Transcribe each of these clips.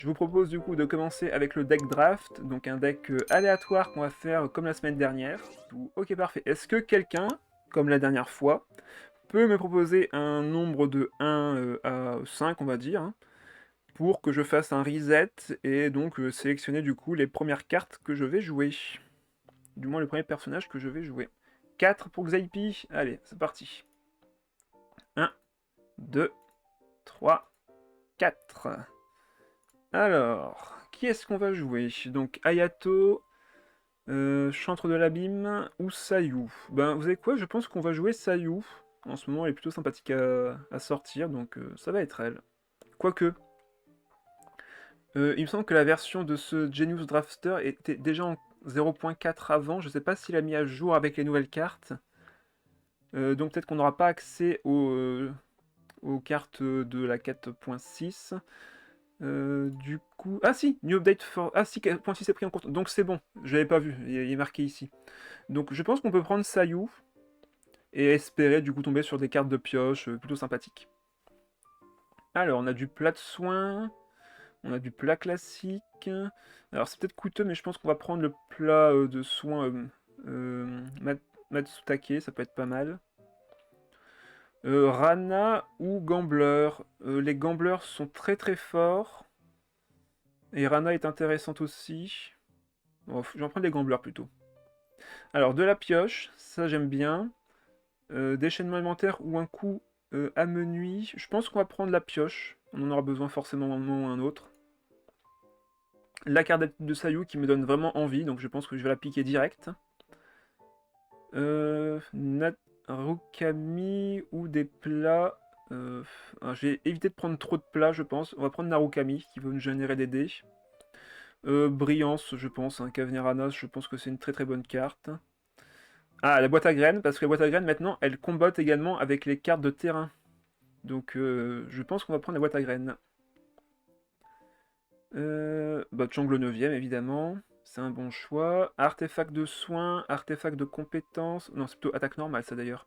Je vous propose du coup de commencer avec le deck draft, donc un deck aléatoire qu'on va faire comme la semaine dernière. Ok, parfait. Est-ce que quelqu'un, comme la dernière fois, peut me proposer un nombre de 1 à 5, on va dire, hein, pour que je fasse un reset et donc sélectionner du coup les premières cartes que je vais jouer. Du moins le premier personnage que je vais jouer. 4 pour Xaypi. Allez, c'est parti. 1, 2, 3, 4. Alors, qui est-ce qu'on va jouer? Donc Ayato, Chantre de l'Abîme ou Sayu. Ben, vous savez quoi? Je pense qu'on va jouer Sayu. En ce moment, elle est plutôt sympathique à sortir, donc ça va être elle. Quoique, il me semble que la version de ce Genius Drafter était déjà en 0.4 avant. Je sais pas s'il a mis à jour avec les nouvelles cartes. Donc peut-être qu'on n'aura pas accès aux cartes de la 4.6. Du coup... Ah si, New Update for... Ah si, 4.6 est pris en compte. Donc c'est bon, je l'avais pas vu, il est marqué ici. Donc je pense qu'on peut prendre Sayu et espérer du coup tomber sur des cartes de pioche plutôt sympathiques. Alors on a du plat de soin, on a du plat classique. Alors c'est peut-être coûteux, mais je pense qu'on va prendre le plat de soin Matsutake, ça peut être pas mal. Rana ou Gambler. Les Gamblers sont très très forts. Et Rana est intéressante aussi. Bon, j'en prends des Gamblers plutôt. Alors de la pioche, ça j'aime bien. Déchaînement alimentaire ou un coup amenuis. Je pense qu'on va prendre la pioche. On en aura besoin forcément un moment ou un autre. La carte de Sayu qui me donne vraiment envie, donc je pense que je vais la piquer direct. Narukami ou des plats. Je vais éviter de prendre trop de plats, je pense. On va prendre Narukami qui va nous générer des dés. Brillance, je pense. Hein, Kavneranas, je pense que c'est une très très bonne carte. Ah, la boîte à graines, parce que la boîte à graines, maintenant, elle combatte également avec les cartes de terrain. Donc, je pense qu'on va prendre la boîte à graines. Chang le 9ème, évidemment. C'est un bon choix. Artefact de soins, artefact de compétences. Non, c'est plutôt attaque normale, ça d'ailleurs.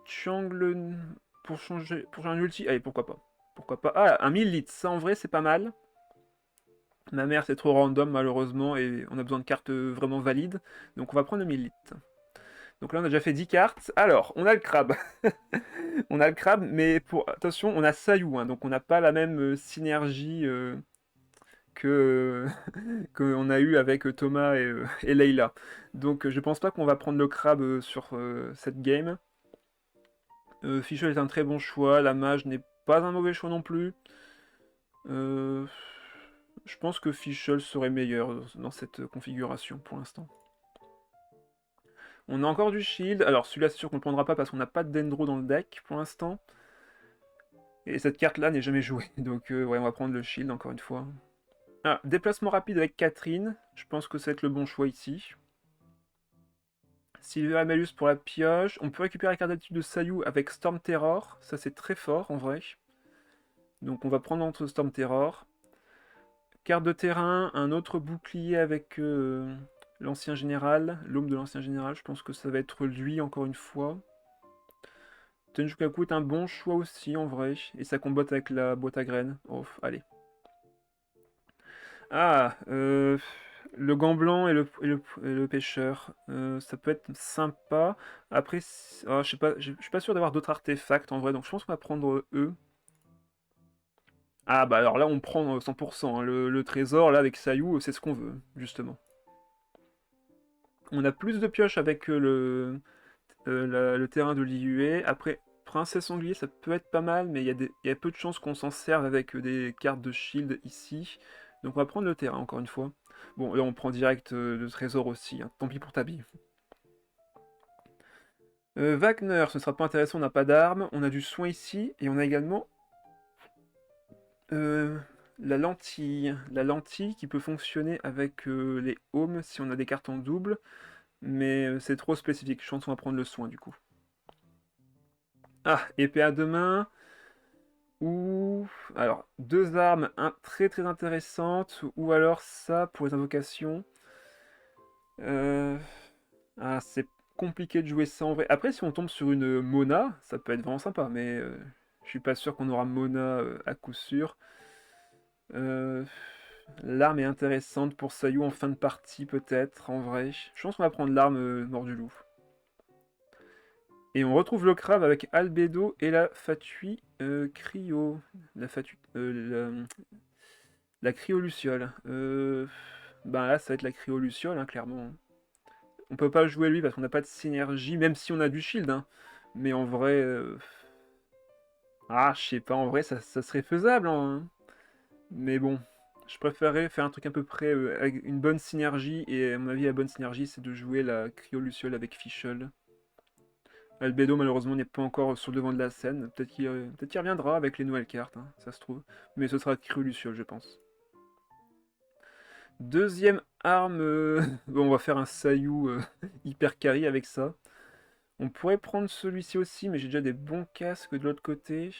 Chang le... Pour changer un ulti. Allez, pourquoi pas. Pourquoi pas. Ah, un 1000 litres. Ça, en vrai, c'est pas mal. Ma mère, c'est trop random, malheureusement, et on a besoin de cartes vraiment valides. Donc, on va prendre le 1000 litres. Donc là, on a déjà fait 10 cartes. Alors, on a le crabe. On a le crabe, mais attention, on a Sayu, hein, donc on n'a pas la même synergie que qu'on a eu avec Thomas et Leila. Donc je pense pas qu'on va prendre le crabe sur cette game. Fischl est un très bon choix, la mage n'est pas un mauvais choix non plus. Euh, je pense que Fischl serait meilleur dans cette configuration pour l'instant. On a encore du shield, alors celui-là c'est sûr qu'on ne le prendra pas parce qu'on n'a pas de Dendro dans le deck pour l'instant. Et cette carte-là n'est jamais jouée, donc ouais, on va prendre le shield encore une fois. Ah, déplacement rapide avec Catherine, je pense que ça va être le bon choix ici. Silver Amalus pour la pioche. On peut récupérer la carte d'attitude de Sayu avec Storm Terror, ça c'est très fort en vrai. Donc on va prendre entre Storm Terror. Carte de terrain, un autre bouclier avec l'ancien général, l'homme de l'ancien général, je pense que ça va être lui encore une fois. Tenjukaku est un bon choix aussi en vrai, et ça combatte avec la boîte à graines. Oh, allez. Ah, le gant blanc et le pêcheur, ça peut être sympa. Après, je sais pas, je suis pas sûr d'avoir d'autres artefacts en vrai, donc je pense qu'on va prendre eux. Ah bah alors là on prend 100%, hein, le trésor là avec Sayu, c'est ce qu'on veut, justement. On a plus de pioches avec le terrain de l'IUE. Après, Princesse Sanglier, ça peut être pas mal, mais il y a peu de chances qu'on s'en serve avec des cartes de shield ici. Donc on va prendre le terrain, encore une fois. Bon, là on prend direct le trésor aussi, hein. Tant pis pour Tabi. Wagner, ce sera pas intéressant, on n'a pas d'armes. On a du soin ici, et on a également euh, la lentille. La lentille qui peut fonctionner avec les homes si on a des cartes en double. Mais c'est trop spécifique, je pense qu'on va prendre le soin du coup. Ah, épée à deux mains. Ou alors deux armes très très intéressantes, ou alors ça pour les invocations. Euh, c'est compliqué de jouer ça en vrai. Après, si on tombe sur une Mona, ça peut être vraiment sympa, mais je suis pas sûr qu'on aura Mona à coup sûr. Euh, L'arme est intéressante pour Sayu en fin de partie, peut-être, en vrai. Je pense qu'on va prendre l'arme mort du loup. Et on retrouve le crabe avec Albedo et la Fatui Cryo. La Fatui... la Cryoluciole. Ben là, ça va être la Cryoluciole, hein, clairement. On peut pas jouer lui parce qu'on n'a pas de synergie, même si on a du shield. Hein. Mais en vrai... Ah, je sais pas, en vrai, ça serait faisable. Hein. Mais bon, je préférerais faire un truc à peu près avec une bonne synergie. Et à mon avis, la bonne synergie, c'est de jouer la Cryoluciole avec Fischl. Albedo, malheureusement, n'est pas encore sur le devant de la scène. Peut-être qu'il reviendra avec les nouvelles cartes, hein, ça se trouve. Mais ce sera Cryoluciole, je pense. Deuxième arme... bon, on va faire un Sayu hyper carry avec ça. On pourrait prendre celui-ci aussi, mais j'ai déjà des bons casques de l'autre côté.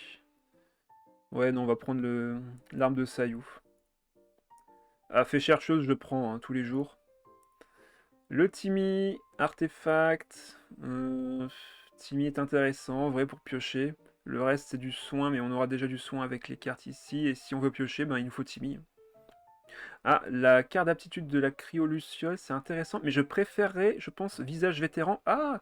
Ouais, non, on va prendre l'arme de Sayu. Ah, fait chercheuse, je le prends hein, tous les jours. Le Timmy, artefact. Timmy est intéressant, vrai pour piocher. Le reste, c'est du soin, mais on aura déjà du soin avec les cartes ici. Et si on veut piocher, ben, il nous faut Timmy. Ah, la carte d'aptitude de la Cryoluciole, c'est intéressant. Mais je préférerais, je pense, visage vétéran. Ah,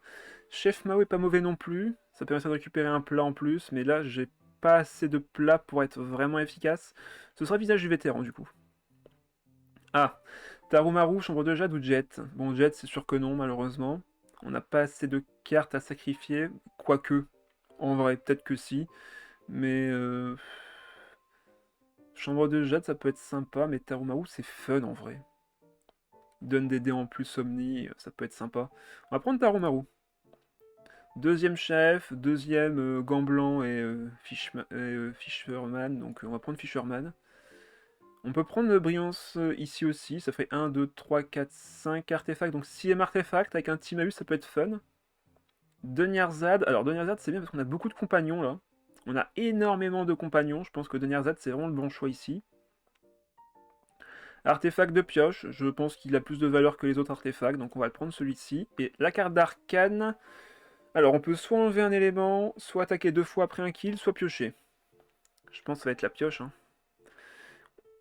Chef Mao est pas mauvais non plus. Ça permet de récupérer un plat en plus. Mais là, j'ai pas assez de plats pour être vraiment efficace. Ce sera visage du vétéran, du coup. Ah, Tarumaru, chambre de jade ou Jet? Bon, Jet, c'est sûr que non, malheureusement. On n'a pas assez de cartes à sacrifier. Quoique, en vrai, peut-être que si. Mais chambre de jade, ça peut être sympa. Mais Tarumaru, c'est fun en vrai. Il donne des dés en plus Omni, ça peut être sympa. On va prendre Tarumaru. Deuxième chef, deuxième gant blanc et, Fisherman. Donc on va prendre Fisherman. On peut prendre Brillance ici aussi, ça fait 1, 2, 3, 4, 5 artefacts, donc 6ème artefact avec un Timaeus, ça peut être fun. Denierzad, alors Denierzad c'est bien parce qu'on a beaucoup de compagnons là. On a énormément de compagnons, je pense que Denierzad c'est vraiment le bon choix ici. Artefact de pioche, je pense qu'il a plus de valeur que les autres artefacts, donc on va le prendre celui-ci. Et la carte d'arcane, alors on peut soit enlever un élément, soit attaquer 2 fois après un kill, soit piocher. Je pense que ça va être la pioche. Hein.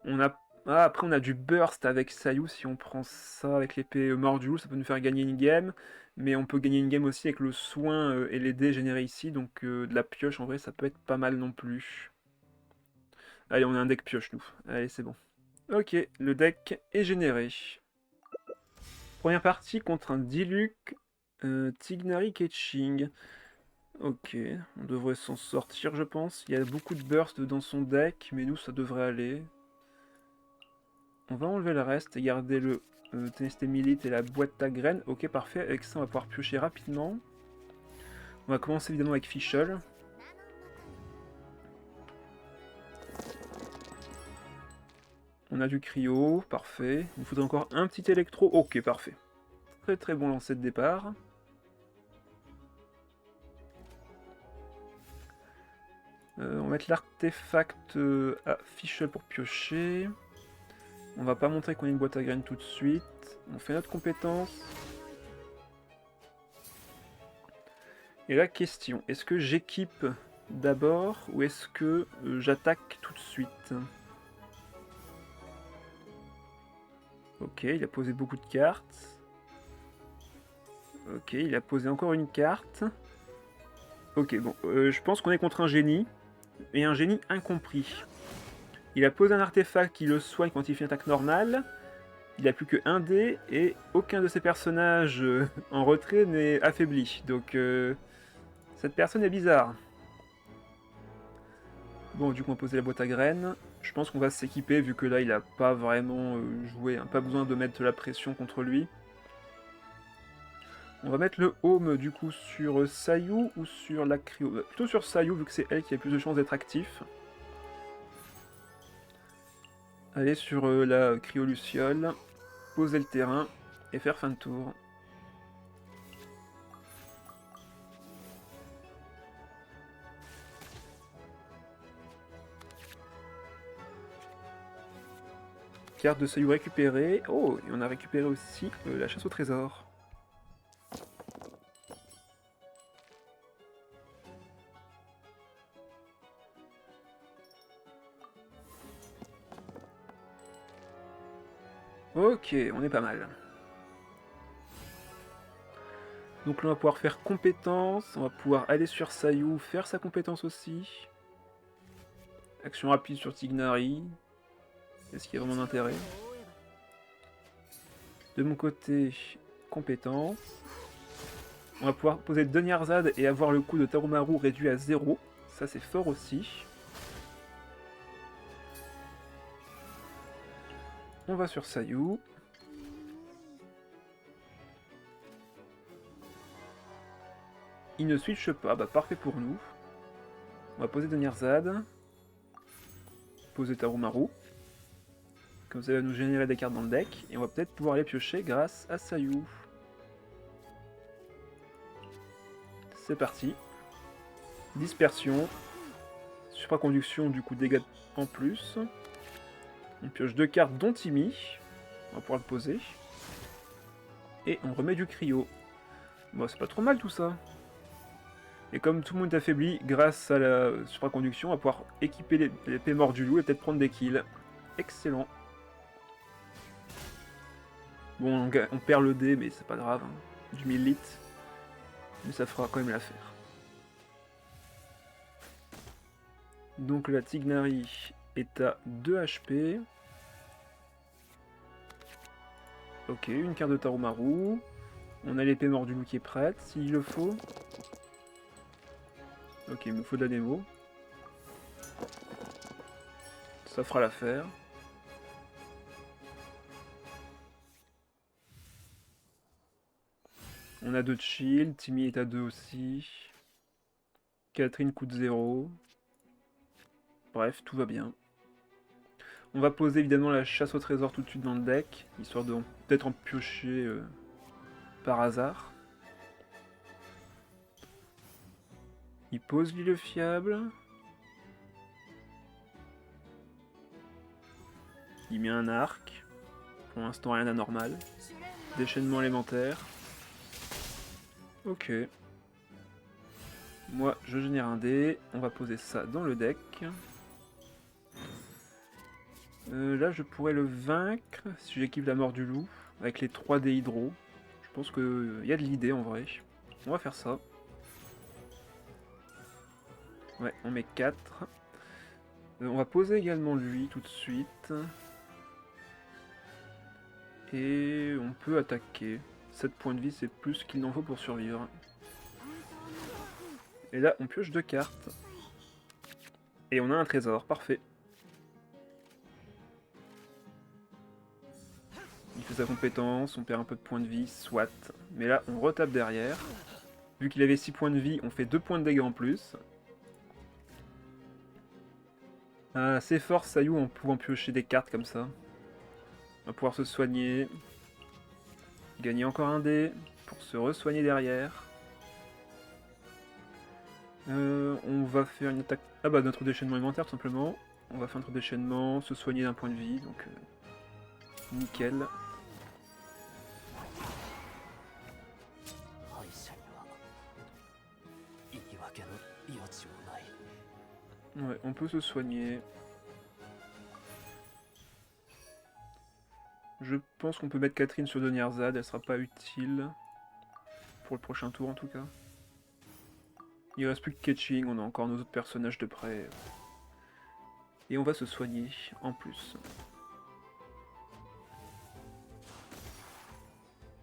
On a... Ah, après, on a du burst avec Sayu. Si on prend ça avec l'épée Mordule, ça peut nous faire gagner une game. Mais on peut gagner une game aussi avec le soin et les dés générés ici. Donc de la pioche, en vrai, ça peut être pas mal non plus. Allez, on a un deck pioche, nous. Allez, c'est bon. Ok, le deck est généré. Première partie contre un Diluc Tignari Ketching. Ok, on devrait s'en sortir, je pense. Il y a beaucoup de burst dans son deck, mais nous, ça devrait aller. On va enlever le reste et garder le Ténésté Milite et la boîte à graines. Ok, parfait. Avec ça, on va pouvoir piocher rapidement. On va commencer évidemment avec Fischl. On a du cryo, parfait. Il nous faudrait encore un petit électro. Ok, parfait. Très très bon lancer de départ. On va mettre l'artefact à Fischl pour piocher. On va pas montrer qu'on a une boîte à graines tout de suite. On fait notre compétence. Et la question, est-ce que j'équipe d'abord ou est-ce que j'attaque tout de suite? Ok, il a posé beaucoup de cartes. Ok, il a posé encore une carte. Ok, bon, je pense qu'on est contre un génie. Et un génie incompris. Il a posé un artefact qui le soigne quand il fait une attaque normale. Il a plus que 1 dé et aucun de ses personnages en retrait n'est affaibli. Donc cette personne est bizarre. Bon, du coup on va poser la boîte à graines. Je pense qu'on va s'équiper vu que là il a pas vraiment joué. Hein, pas besoin de mettre la pression contre lui. On va mettre le home du coup sur Sayu ou sur la cryo. Plutôt sur Sayu vu que c'est elle qui a plus de chances d'être actif. Aller sur la cryoluciole, poser le terrain et faire fin de tour. Carte de Sayu récupérée. Oh, et on a récupéré aussi la chasse au trésor. Ok, on est pas mal. Donc là on va pouvoir faire compétence, on va pouvoir aller sur Sayu, faire sa compétence aussi. Action rapide sur Tignari. Est-ce qu'il y a vraiment d'intérêt? De mon côté, compétence. On va pouvoir poser Dunyarzad et avoir le coût de Tarumaru réduit à 0. Ça c'est fort aussi. On va sur Sayu. Il ne switch pas, bah parfait pour nous. On va poser Dunyarzad. Poser Tarumaru. Comme ça va nous générer des cartes dans le deck. Et on va peut-être pouvoir les piocher grâce à Sayu. C'est parti. Dispersion. Supraconduction, du coup dégâts en plus. On pioche 2 cartes dont Timmy. On va pouvoir le poser. Et on remet du cryo. Bon, c'est pas trop mal tout ça. Et comme tout le monde est affaibli, grâce à la supraconduction, on va pouvoir équiper l'épée mort du loup et peut-être prendre des kills. Excellent. Bon, on perd le dé, mais c'est pas grave. Hein. Du 1000 litres. Mais ça fera quand même l'affaire. Donc la Tignari est à 2 HP. Ok, une carte de Tarumaru. On a l'épée mort du loup qui est prête, s'il le faut. Ok, il me faut de la démo. Ça fera l'affaire. On a 2 de shield, Timmy est à 2 aussi. Catherine coûte 0. Bref, tout va bien. On va poser évidemment la chasse au trésor tout de suite dans le deck, histoire de peut-être en piocher par hasard. Il pose lui le fiable. Il met un arc. Pour l'instant rien d'anormal. Déchaînement élémentaire. Ok. Moi je génère un dé. On va poser ça dans le deck. Là je pourrais le vaincre si j'équipe la mort du loup. Avec les 3 dés hydro. Je pense qu'il y a de l'idée en vrai. On va faire ça. Ouais, on met 4. On va poser également lui tout de suite. Et on peut attaquer. 7 points de vie, c'est plus qu'il n'en faut pour survivre. Et là, on pioche 2 cartes. Et on a un trésor, parfait. Il fait sa compétence, on perd un peu de points de vie, soit. Mais là, on retape derrière. Vu qu'il avait 6 points de vie, on fait 2 points de dégâts en plus. C'est fort, Sayu, en pouvant piocher des cartes comme ça. On va pouvoir se soigner. Gagner encore un dé pour se re-soigner derrière. On va faire une attaque... Ah bah notre déchaînement alimentaire tout simplement. On va faire notre déchaînement, se soigner d'un point de vie, donc nickel. Ouais, on peut se soigner. Je pense qu'on peut mettre Catherine sur Dunyarzad, elle sera pas utile. Pour le prochain tour en tout cas. Il reste plus que Ketching, on a encore nos autres personnages de près. Et on va se soigner en plus.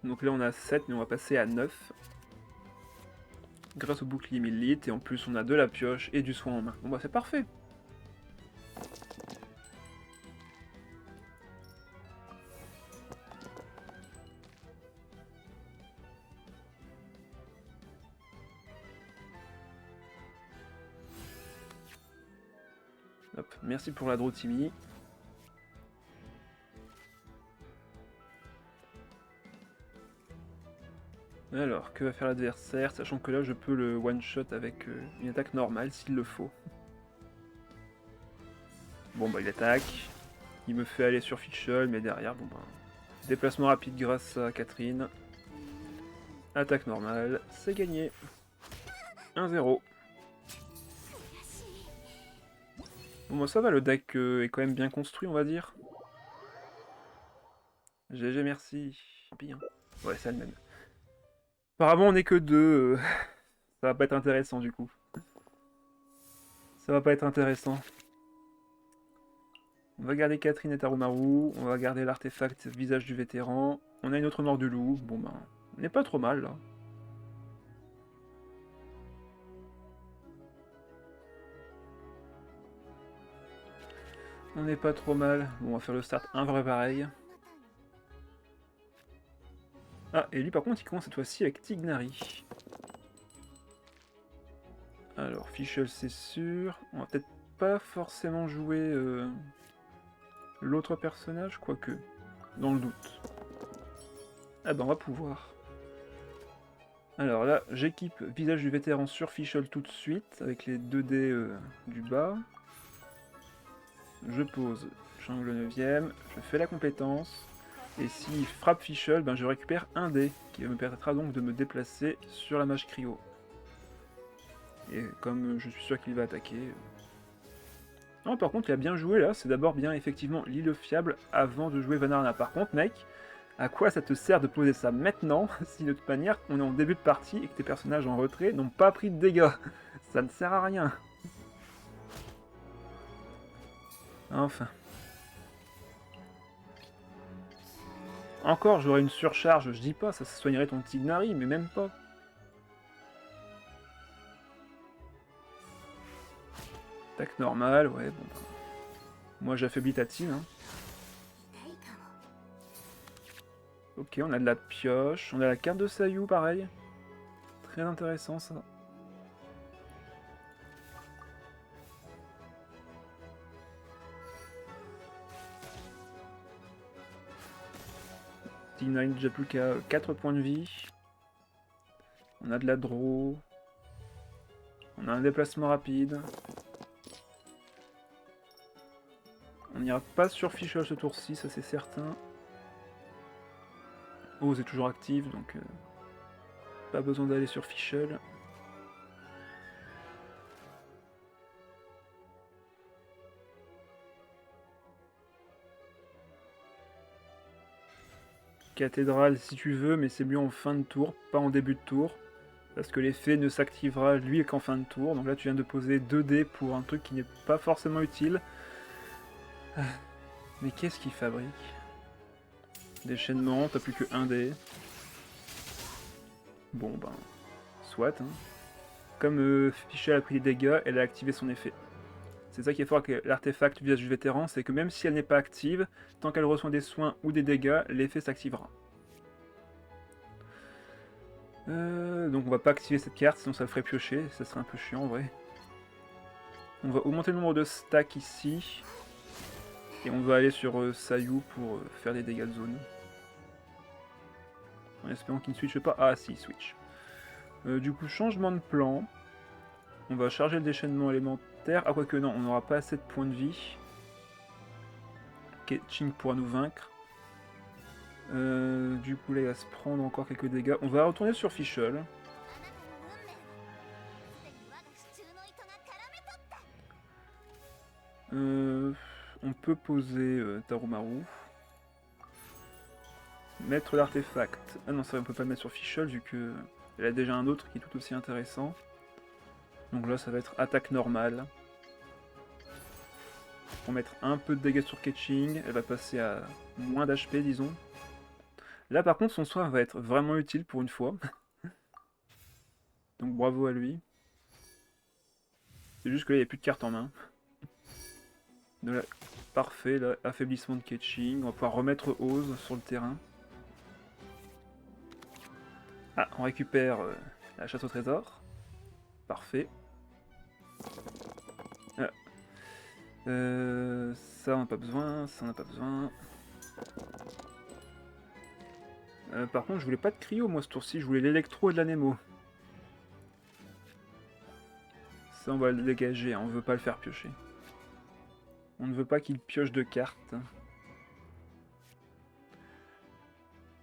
Donc là on a 7 mais on va passer à 9. Grâce au bouclier 1000 litres et en plus on a de la pioche et du soin en main. Bon bah c'est parfait. Hop, merci pour la draw Timmy. Alors, que va faire l'adversaire, sachant que là je peux le one-shot avec une attaque normale s'il le faut. Bon bah il attaque, il me fait aller sur Fischl, mais derrière, bon bah... Déplacement rapide grâce à Catherine. Attaque normale, c'est gagné. 1-0. Bon bah ça va, le deck est quand même bien construit on va dire. GG, merci. Tant pis, hein. Ouais, c'est le même. Apparemment, on est que deux. Ça va pas être intéressant du coup. Ça va pas être intéressant. On va garder Catherine et Tarumaru. On va garder l'artefact visage du vétéran. On a une autre mort du loup. Bon ben, on n'est pas trop mal là. On n'est pas trop mal. Bon, on va faire le start un vrai pareil. Ah, et lui par contre, il commence cette fois-ci avec Tignari. Alors, Fischl, c'est sûr. On va peut-être pas forcément jouer l'autre personnage, quoique. Dans le doute. Ah ben, on va pouvoir. Alors là, j'équipe visage du vétéran sur Fischl tout de suite, avec les 2 dés du bas. Je pose triangle 9ème, je fais la compétence. Et s'il frappe Fischl, ben je récupère un dé, qui me permettra donc de me déplacer sur la mage cryo. Et comme je suis sûr qu'il va attaquer... Non, par contre, il a bien joué là, c'est d'abord bien effectivement l'île fiable avant de jouer Vanarna. Par contre, mec, à quoi ça te sert de poser ça maintenant, si de toute manière on est en début de partie et que tes personnages en retrait n'ont pas pris de dégâts? Ça ne sert à rien. Enfin. Encore, j'aurais une surcharge, je dis pas, ça soignerait ton Tignari, mais même pas. Tac normal, ouais, bon. Moi j'affaiblis ta team, hein. Ok, on a de la pioche, on a la carte de Sayu, pareil. Très intéressant ça. Tignari déjà plus qu'à 4 points de vie. On a de la draw. On a un déplacement rapide. On n'ira pas sur Fischl ce tour-ci, ça c'est certain. Ose est toujours active, donc pas besoin d'aller sur Fischl. Cathédrale si tu veux, mais c'est mieux en fin de tour, pas en début de tour. Parce que l'effet ne s'activera lui qu'en fin de tour. Donc là tu viens de poser 2 dés pour un truc qui n'est pas forcément utile. Mais qu'est-ce qu'il fabrique? Déchaînement, t'as plus que 1 dé. Bon ben, soit. Hein. Comme Fischl a pris des dégâts, elle a activé son effet. C'est ça qui est fort avec l'artefact visage du vétéran, c'est que même si elle n'est pas active, tant qu'elle reçoit des soins ou des dégâts, l'effet s'activera. Donc on va pas activer cette carte, sinon ça le ferait piocher, ça serait un peu chiant en vrai. On va augmenter le nombre de stacks ici. Et on va aller sur Sayu pour faire des dégâts de zone. En espérant qu'il ne switche pas. Ah si, il switch. Du coup, changement de plan. On va charger le déchaînement élémentaire. Ah quoique non, on n'aura pas assez de points de vie. Ketching pourra nous vaincre. Du coup là il va se prendre encore quelques dégâts. On va retourner sur Fischl. On peut poser Tarumaru. Mettre l'artefact. Ah non, ça on peut pas le mettre sur Fischl vu que elle a déjà un autre qui est tout aussi intéressant. Donc là ça va être attaque normale. Pour mettre un peu de dégâts sur Ketching, elle va passer à moins d'HP disons. Là par contre son soin va être vraiment utile pour une fois. Donc bravo à lui. C'est juste que là il n'y a plus de cartes en main. Donc là, parfait, là, affaiblissement de Ketching. On va pouvoir remettre Ose sur le terrain. Ah, on récupère la chasse au trésor. Parfait. Ah. Ça on n'a pas besoin, ça on n'a pas besoin. Par contre je voulais pas de cryo moi ce tour-ci, je voulais l'électro et de l'anémo. Ça on va le dégager, hein, on veut pas le faire piocher. On ne veut pas qu'il pioche de cartes.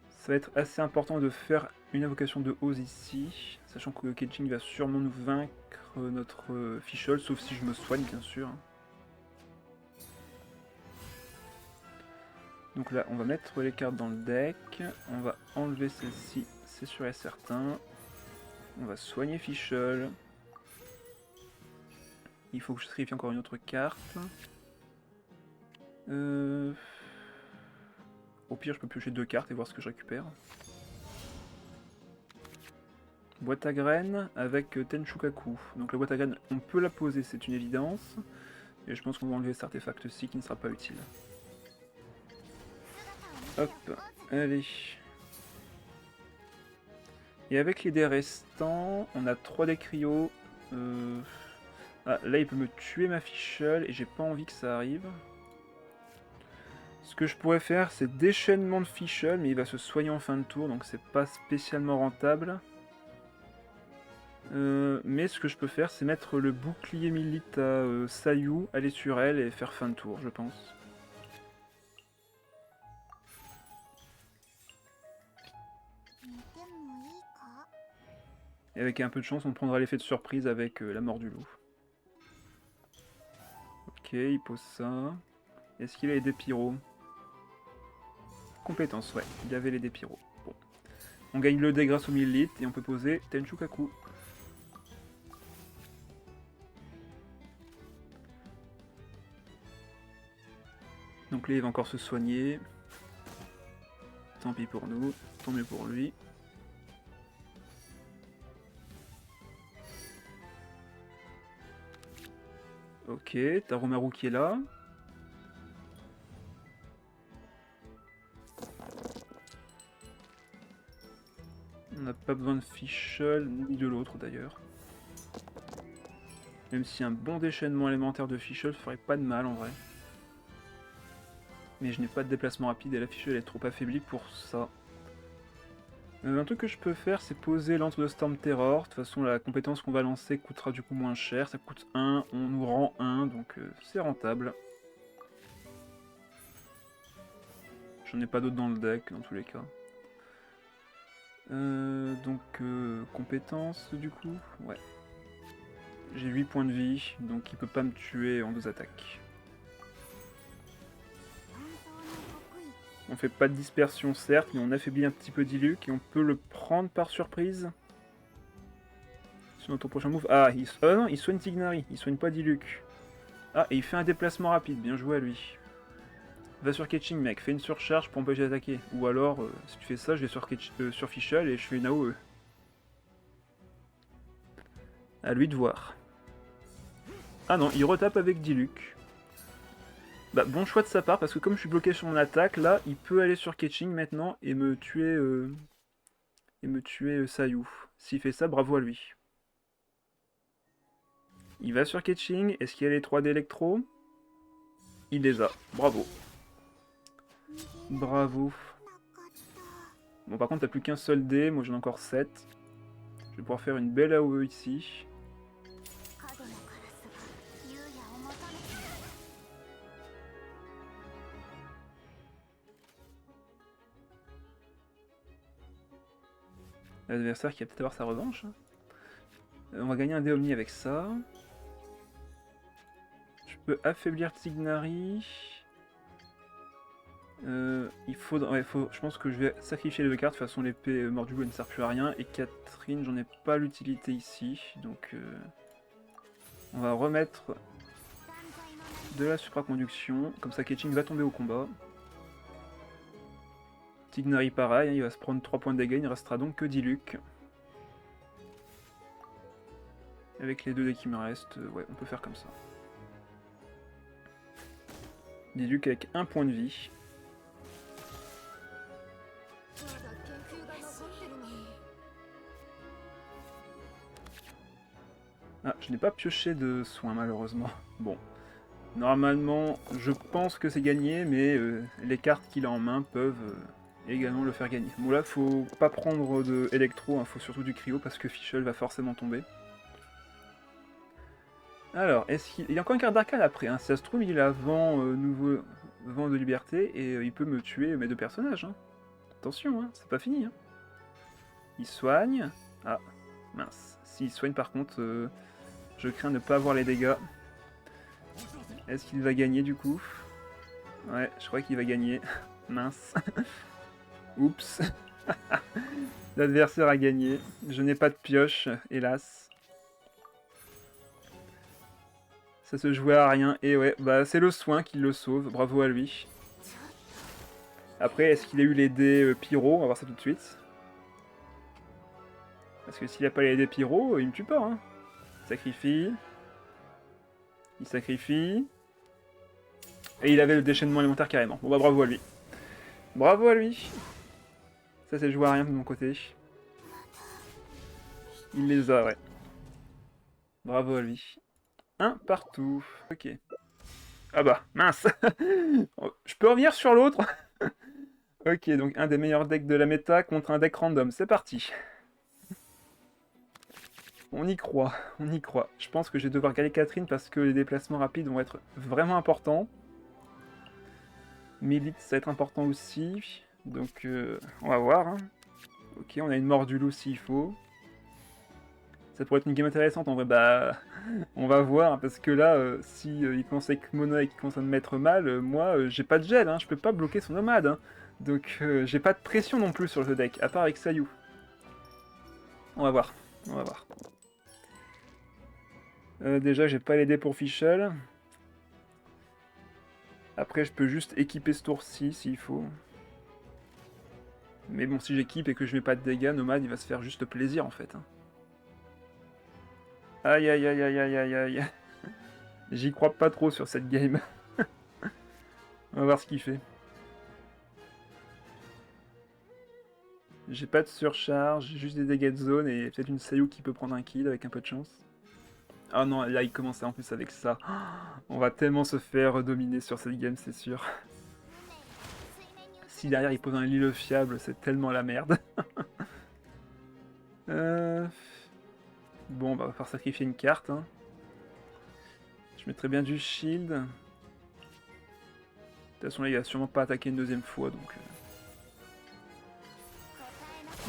Ça va être assez important de faire une invocation de Ose ici, sachant que Ketching va sûrement nous vaincre notre Fischl, sauf si je me soigne bien sûr. Donc là, on va mettre les cartes dans le deck. On va enlever celle-ci, c'est sûr et certain. On va soigner Fischl. Il faut que je sacrifie encore une autre carte. Au pire, je peux piocher 2 cartes et voir ce que je récupère. Boîte à graines avec Tenchukaku. Donc la boîte à graines, on peut la poser, c'est une évidence. Et je pense qu'on va enlever cet artefact-ci qui ne sera pas utile. Hop, allez. Et avec les dés restants, on a 3 dés cryo. Ah, là, il peut me tuer ma Fischl et j'ai pas envie que ça arrive. Ce que je pourrais faire, c'est déchaînement de Fischl, mais il va se soigner en fin de tour, donc c'est pas spécialement rentable. Mais ce que je peux faire, c'est mettre le bouclier Milite à Sayu, aller sur elle et faire fin de tour, je pense. Et avec un peu de chance, on prendra l'effet de surprise avec la mort du loup. Ok, il pose ça. Est-ce qu'il a les dés pyro? Compétence, ouais, il avait les dés pyro. Bon. On gagne le dé grâce au Milite et on peut poser Tenchukaku. Donc là, il va encore se soigner. Tant pis pour nous, tant mieux pour lui. Ok, Tarumaru qui est là. On n'a pas besoin de Fischl, ni de l'autre d'ailleurs. Même si un bon déchaînement élémentaire de Fischl ferait pas de mal en vrai. Mais je n'ai pas de déplacement rapide et la Fischl est trop affaiblie pour ça. Un truc que je peux faire, c'est poser l'antre de Storm Terror. De toute façon, la compétence qu'on va lancer coûtera du coup moins cher. Ça coûte 1, on nous rend 1, donc c'est rentable. J'en ai pas d'autres dans le deck, dans tous les cas. Compétence du coup, ouais. J'ai 8 points de vie, donc il peut pas me tuer en 2 attaques. On fait pas de dispersion certes, mais on affaiblit un petit peu Diluc et on peut le prendre par surprise. Sur notre prochain move. Ah, non, il soigne Tignari, il soigne pas Diluc. Ah, et il fait un déplacement rapide, bien joué à lui. Va sur Ketching mec, fais une surcharge pour empêcher d'attaquer. Ou alors, si tu fais ça, je vais sur Fischl et je fais une AOE. À lui de voir. Ah non, il retape avec Diluc. Bah, bon choix de sa part, parce que comme je suis bloqué sur mon attaque, là, il peut aller sur Ketching maintenant et me tuer... Sayu. S'il fait ça, bravo à lui. Il va sur Ketching, est-ce qu'il y a les 3 d'électro? Il les a, bravo. Bravo. Bon, par contre, t'as plus qu'un seul dé, moi j'en ai encore 7. Je vais pouvoir faire une belle AOE ici. L'adversaire qui va peut-être avoir sa revanche. On va gagner un dé Omni avec ça. Je peux affaiblir Tignari. Je pense que je vais sacrifier les 2 cartes. De toute façon, l'épée mort du loup ne sert plus à rien. Et Catherine, j'en ai pas l'utilité ici. Donc, on va remettre de la supraconduction. Comme ça, Ketching va tomber au combat. Tignari, pareil, hein, il va se prendre 3 points de dégâts. Il ne restera donc que Diluc. Avec les 2 dés qui me restent, ouais, on peut faire comme ça. Diluc avec 1 point de vie. Ah, je n'ai pas pioché de soins malheureusement. Bon, normalement, je pense que c'est gagné, mais les cartes qu'il a en main peuvent également le faire gagner. Bon là, faut pas prendre de électro, hein, faut surtout du cryo parce que Fischl va forcément tomber. Alors, est-ce qu'il y a encore une carte d'arcane après, hein. Si ça se trouve, il a nouveau vent de liberté et il peut me tuer mes 2 personnages. Hein. Attention, hein, c'est pas fini. Hein. Il soigne. Ah, mince. S'il soigne par contre, je crains ne pas avoir les dégâts. Est-ce qu'il va gagner du coup? Ouais, je crois qu'il va gagner. Mince. Oups. L'adversaire a gagné. Je n'ai pas de pioche, hélas. Ça se jouait à rien. Et ouais, bah c'est le soin qui le sauve. Bravo à lui. Après, est-ce qu'il a eu les dés pyro? On va voir ça tout de suite. Parce que s'il a pas les dés pyro, il me tue pas. Hein. Il sacrifie. Il sacrifie. Et il avait le déchaînement alimentaire carrément. Bon bah bravo à lui. Bravo à lui. Ça c'est joué à rien de mon côté. Il les a, ouais. Bravo à lui. Un partout. Ok. Ah bah, mince. Je peux revenir sur l'autre. Ok, donc un des meilleurs decks de la méta contre un deck random. C'est parti. On y croit, on y croit. Je pense que je vais devoir galer Catherine parce que les déplacements rapides vont être vraiment importants. Milite, ça va être important aussi. Donc, on va voir. Hein. Ok, on a une mort du loup s'il faut. Ça pourrait être une game intéressante en vrai. Bah, on va voir. Hein, parce que là, si il commence avec Mona et qu'il commence à me mettre mal, moi, j'ai pas de gel. Hein, je peux pas bloquer son nomade. Hein. Donc, j'ai pas de pression non plus sur le deck, à part avec Sayu. On va voir. On va voir. Déjà, j'ai pas les dés pour Fischl. Après, je peux juste équiper ce tour-ci s'il faut. Mais bon, si j'équipe et que je mets pas de dégâts, Nomad, il va se faire juste plaisir en fait. Hein. Aïe aïe aïe aïe aïe aïe aïe. J'y crois pas trop sur cette game. On va voir ce qu'il fait. J'ai pas de surcharge, j'ai juste des dégâts de zone et peut-être une Sayu qui peut prendre un kill avec un peu de chance. Ah non, là il commence en plus avec ça. On va tellement se faire dominer sur cette game, c'est sûr. Si derrière il pose un Lille fiable, c'est tellement la merde. Bon, bah, on va faire sacrifier une carte. Hein. Je mettrais bien du shield. De toute façon, là, il va sûrement pas attaquer une deuxième fois, donc...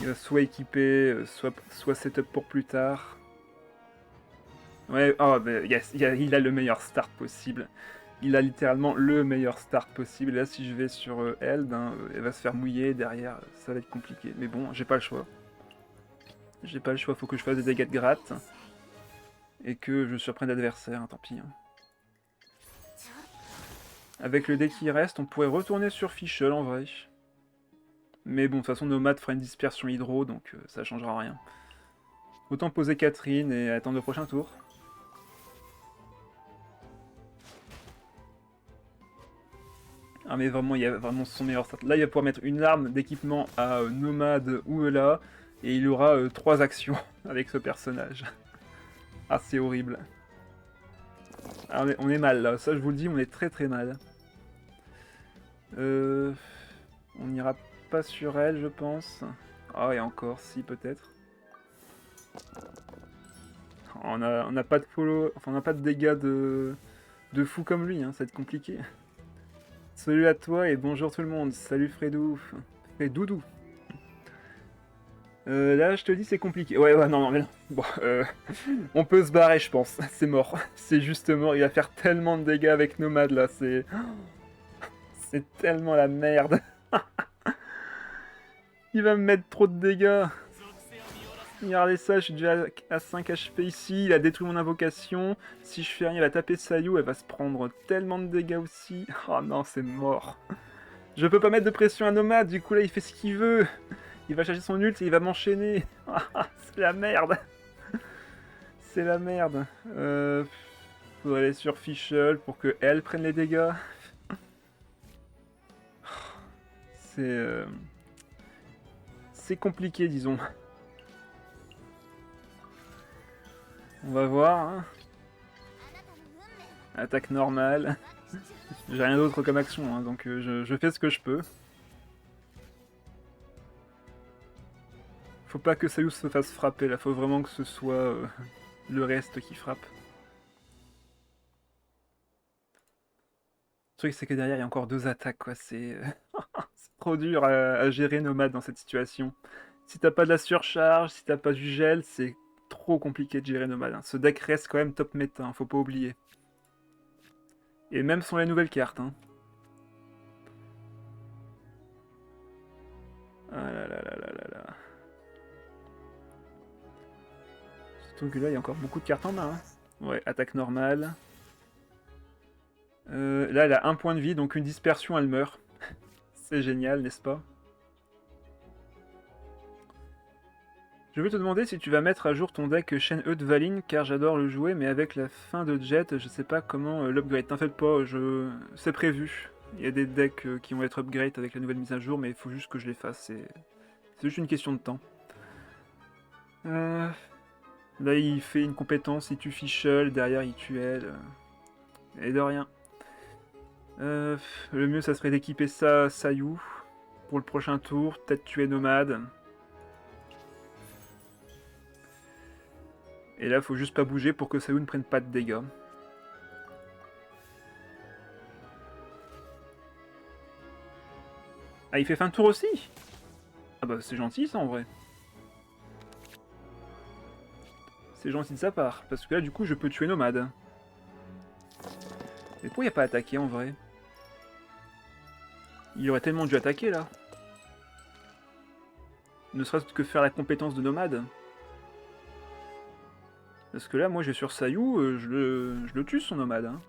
Il va soit équiper, soit setup pour plus tard. Ouais, oh, mais yes, il a le meilleur start possible. Il a littéralement le meilleur start possible. Et là, si je vais sur elle, ben, elle va se faire mouiller derrière. Ça va être compliqué. Mais bon, j'ai pas le choix. J'ai pas le choix, faut que je fasse des dégâts de gratte. Et que je surprenne l'adversaire, hein, tant pis. Hein. Avec le dé qui reste, on pourrait retourner sur Fischl en vrai. Mais bon, de toute façon, Nomade fera une dispersion hydro, donc ça changera rien. Autant poser Catherine et attendre le prochain tour. Ah mais vraiment, il y a vraiment son meilleur start. Là, il va pouvoir mettre une arme d'équipement à Nomade ou Eula, et il aura 3 actions avec ce personnage. Ah, c'est horrible. Ah, on est mal là, ça je vous le dis, on est très très mal. On n'ira pas sur elle, je pense. Ah, et encore, si, peut-être. On a pas de follow, enfin, on n'a pas de dégâts de fou comme lui, hein, ça va être compliqué. Salut à toi et bonjour tout le monde. Salut Fredou. Freddoudou. Là, je te dis, c'est compliqué. Ouais, non, non, mais non. Bon, on peut se barrer, je pense. C'est mort. C'est juste mort. Il va faire tellement de dégâts avec Nomade, là. C'est tellement la merde. Il va me mettre trop de dégâts. Regardez ça, je suis déjà à 5 HP ici. Il a détruit mon invocation. Si je fais rien, il va taper Sayu. Elle va se prendre tellement de dégâts aussi. Oh non, c'est mort. Je peux pas mettre de pression à Nomade. Du coup, là, il fait ce qu'il veut. Il va chercher son ult et il va m'enchaîner. C'est la merde. C'est la merde. Faudrait aller sur Fischl pour que elle prenne les dégâts. C'est compliqué, disons. On va voir. Hein. Attaque normale. J'ai rien d'autre comme action, hein, donc je fais ce que je peux. Faut pas que Sayu se fasse frapper, là. Faut vraiment que ce soit le reste qui frappe. Le truc, c'est que derrière, il y a encore 2 attaques, quoi. C'est trop dur à gérer Nomade dans cette situation. Si t'as pas de la surcharge, si t'as pas du gel, c'est trop compliqué de gérer Nomade. Hein. Ce deck reste quand même top méta, hein, faut pas oublier. Et même sans les nouvelles cartes. Hein. Surtout que là, il y a encore beaucoup de cartes en main. Hein. Ouais, attaque normale. Là, elle a 1 point de vie, donc une dispersion, elle meurt. C'est génial, n'est-ce pas? Je veux te demander si tu vas mettre à jour ton deck Shen-E de Valine, car j'adore le jouer, mais avec la fin de Jet, je sais pas comment l'upgrade. T'en fais pas, c'est prévu. Il y a des decks qui vont être upgrade avec la nouvelle mise à jour, mais il faut juste que je les fasse. C'est juste une question de temps. Là, il fait une compétence, il tue Fischl, derrière il tue elle. Et de rien. Le mieux, ça serait d'équiper ça Sayu pour le prochain tour, peut-être tuer Nomade. Et là, faut juste pas bouger pour que Sayu ne prenne pas de dégâts. Ah, il fait fin de tour aussi? Ah bah c'est gentil ça en vrai. C'est gentil de sa part, parce que là du coup je peux tuer Nomade. Mais pourquoi il n'y a pas attaqué en vrai? Il aurait tellement dû attaquer là. Ne serait-ce que faire la compétence de Nomade. Parce que là moi j'ai sur Sayu, je le tue son Nomade. Hein.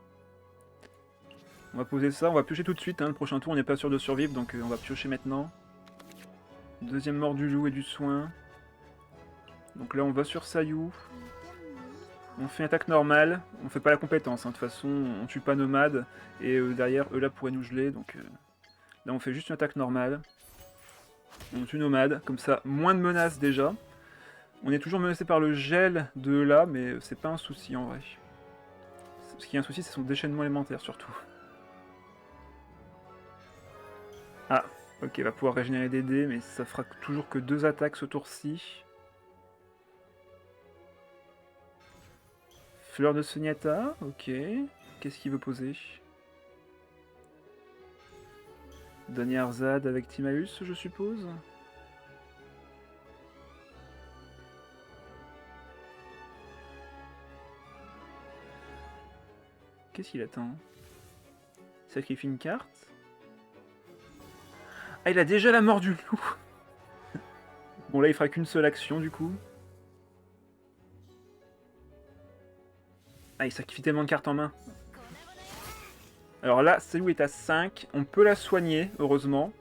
On va poser ça, on va piocher tout de suite, hein. Le prochain tour on n'est pas sûr de survivre donc on va piocher maintenant. Deuxième mort du loup et du soin. Donc là on va sur Sayu. On fait une attaque normale, on fait pas la compétence, hein. De toute façon on tue pas Nomade, et derrière eux là pourraient nous geler, donc là on fait juste une attaque normale. On tue Nomade, comme ça moins de menaces déjà. On est toujours menacé par le gel de là, mais c'est pas un souci en vrai. Ce qui est un souci c'est son déchaînement élémentaire surtout. Ah, ok, il va pouvoir régénérer des dés, mais ça fera toujours que 2 attaques ce tour-ci. Fleur de Sonyata, ok. Qu'est-ce qu'il veut poser? Donner Arzad avec Timaeus, je suppose. Qu'est-ce qu'il attend? Sacrifie une carte. Ah, il a déjà la mort du loup. Bon, là, il fera qu'une seule action, du coup. Ah, il sacrifie tellement de cartes en main. Alors là, Sayu est à 5. On peut la soigner, heureusement.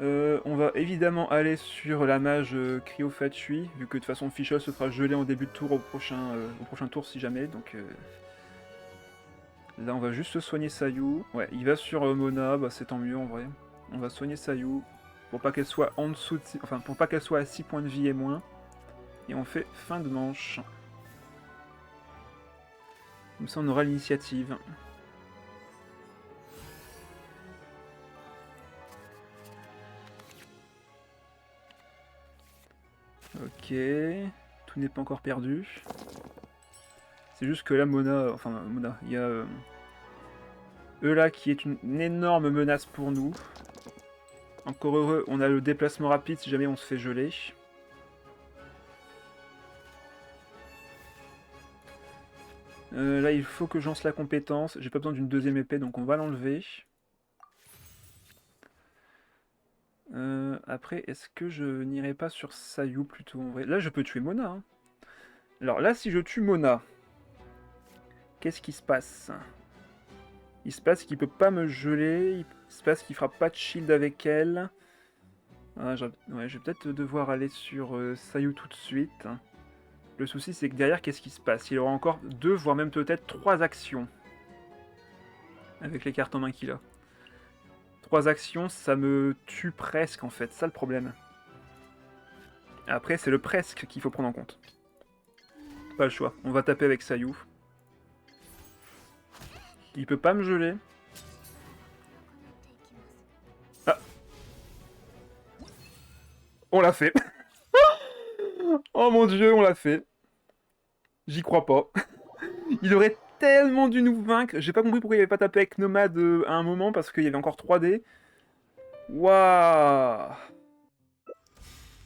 On va évidemment aller sur la mage Cryo Fatui, vu que de toute façon Fischl se fera geler en début de tour au prochain tour si jamais. Donc là, on va juste se soigner Sayu. Ouais, il va sur Mona, bah, c'est tant mieux en vrai. On va soigner Sayu pour pas qu'elle soit en dessous de... Enfin, pour pas qu'elle soit à 6 points de vie et moins. Et on fait fin de manche. Comme ça, on aura l'initiative. Ok, tout n'est pas encore perdu. C'est juste que là, Mona, il y a Eula qui est une énorme menace pour nous. Encore heureux, on a le déplacement rapide si jamais on se fait geler. Là, il faut que je lance la compétence. J'ai pas besoin d'une deuxième épée, donc on va l'enlever. Après, est-ce que je n'irai pas sur Sayu plutôt en vrai? Là, je peux tuer Mona. Hein. Alors là, si je tue Mona, qu'est-ce qui se passe? Il se passe qu'il peut pas me geler, il se passe qu'il fera pas de shield avec elle. Ah, je vais peut-être devoir aller sur Sayu tout de suite. Le souci, c'est que derrière, qu'est-ce qui se passe? Il aura encore 2, voire même peut-être 3 actions. Avec les cartes en main qu'il a. 3 actions, ça me tue presque, en fait. C'est ça le problème. Après, c'est le presque qu'il faut prendre en compte. Pas le choix. On va taper avec Sayu. Il peut pas me geler. Ah. On l'a fait. Oh mon dieu, on l'a fait. J'y crois pas. Il aurait tellement dû nous vaincre. J'ai pas compris pourquoi il avait pas tapé avec Nomade à un moment, parce qu'il y avait encore 3D. Waouh.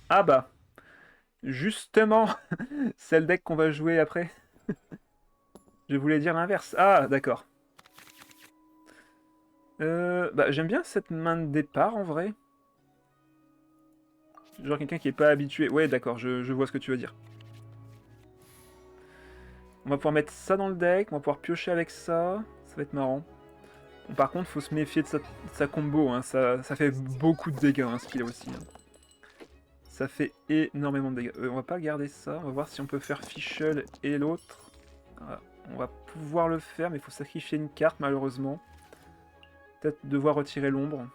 Ah bah. Justement. C'est le deck qu'on va jouer après. Je voulais dire l'inverse. Ah, d'accord. Bah, j'aime bien cette main de départ, en vrai. Genre quelqu'un qui est pas habitué. Ouais, d'accord, je vois ce que tu veux dire. On va pouvoir mettre ça dans le deck, on va pouvoir piocher avec ça. Ça va être marrant. Bon, par contre, faut se méfier de sa combo, hein. Ça fait beaucoup de dégâts, hein, ce qu'il a aussi. Hein. Ça fait énormément de dégâts. On va pas garder ça, on va voir si on peut faire Fischl et l'autre. Voilà. On va pouvoir le faire, mais il faut sacrifier une carte, malheureusement. Peut-être devoir retirer l'ombre.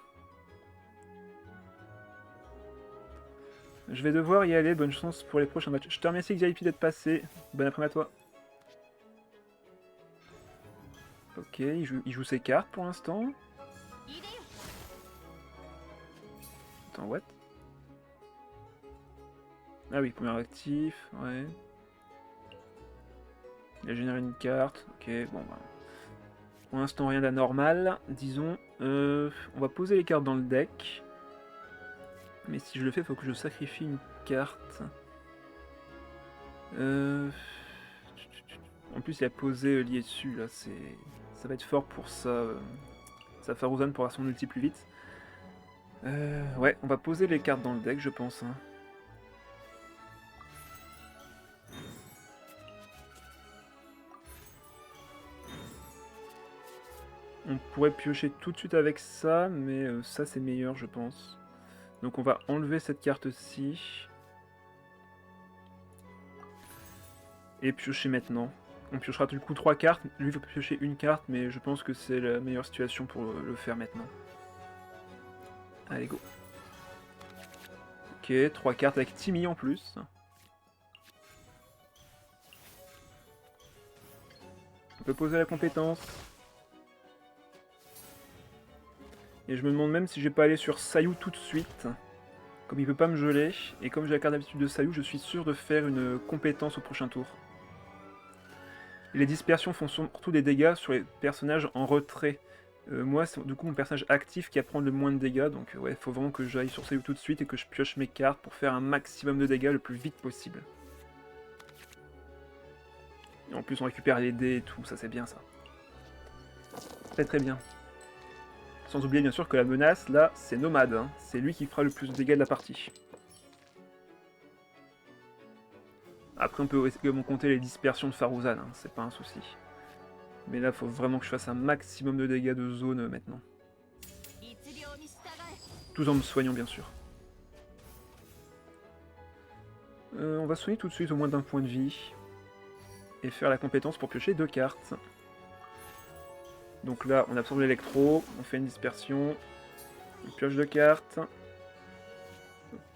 Je vais devoir y aller, bonne chance pour les prochains matchs. Je te remercie XIP d'être passé, bon après-midi à toi. Ok, il joue ses cartes pour l'instant. Attends, what? Ah oui, premier actif, ouais. Il a généré une carte, ok, bon bah. Pour l'instant rien d'anormal, disons. On va poser les cartes dans le deck. Mais si je le fais, il faut que je sacrifie une carte. En plus, il a posé lié dessus, là, ça va être fort pour ça. Sa Faruzan pourra son ulti plus vite. Ouais, on va poser les cartes dans le deck, je pense. Hein. On pourrait piocher tout de suite avec ça, mais ça c'est meilleur, je pense. Donc on va enlever cette carte-ci. Et piocher maintenant. On piochera du coup 3 cartes. Lui il veut piocher une carte, mais je pense que c'est la meilleure situation pour le faire maintenant. Allez, go. Ok, 3 cartes avec Timmy en plus. On peut poser la compétence. Et je me demande même si je vais pas aller sur Sayu tout de suite. Comme il peut pas me geler, et comme j'ai la carte d'habitude de Sayu, je suis sûr de faire une compétence au prochain tour. Et les dispersions font surtout des dégâts sur les personnages en retrait. Moi, c'est du coup mon personnage actif qui va prendre le moins de dégâts, donc ouais, faut vraiment que j'aille sur Sayu tout de suite et que je pioche mes cartes pour faire un maximum de dégâts le plus vite possible. Et en plus on récupère les dés et tout, ça c'est bien ça. Très très bien. Sans oublier bien sûr que la menace, là, c'est Nomade. Hein. C'est lui qui fera le plus de dégâts de la partie. Après, on peut également compter les dispersions de Faruzan, hein. C'est pas un souci. Mais là, il faut vraiment que je fasse un maximum de dégâts de zone maintenant. Tout en me soignant, bien sûr. On va soigner tout de suite au moins d'un point de vie. Et faire la compétence pour piocher 2 cartes. Donc là, on absorbe l'électro, on fait une dispersion, on pioche 2 cartes.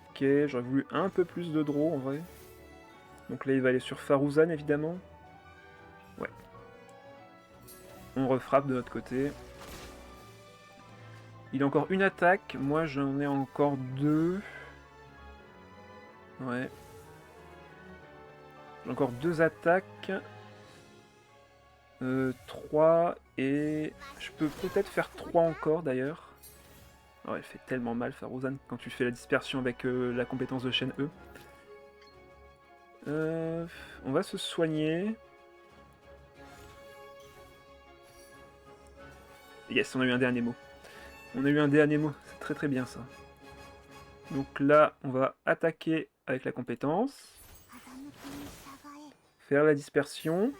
Ok, j'aurais voulu un peu plus de draw en vrai. Donc là, il va aller sur Faruzan évidemment. Ouais. On refrappe de notre côté. Il a encore une attaque, moi j'en ai encore 2. Ouais. J'ai encore 2 attaques. 3 et... Je peux peut-être faire 3 encore d'ailleurs. Oh, elle fait tellement mal Faruzan quand tu fais la dispersion avec la compétence de chaîne E. On va se soigner. Yes, on a eu un dernier mot. On a eu un dernier mot, c'est très très bien ça. Donc là, on va attaquer avec la compétence. Faire la dispersion.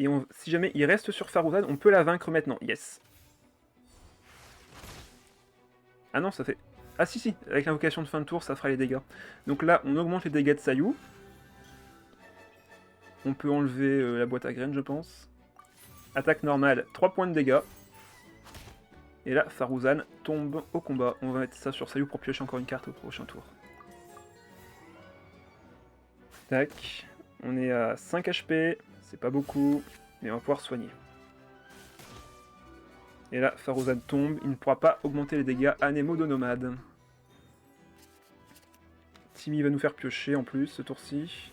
Et si jamais il reste sur Faruzan, on peut la vaincre maintenant. Yes. Ah non, ça fait... Ah si, si, avec l'invocation de fin de tour, ça fera les dégâts. Donc là, on augmente les dégâts de Sayu. On peut enlever la boîte à graines, je pense. Attaque normale, 3 points de dégâts. Et là, Faruzan tombe au combat. On va mettre ça sur Sayu pour piocher encore une carte au prochain tour. Tac. On est à 5 HP. C'est pas beaucoup, mais on va pouvoir soigner. Et là, Faruzan tombe. Il ne pourra pas augmenter les dégâts Anemo de Nomade. Timmy va nous faire piocher en plus ce tour-ci.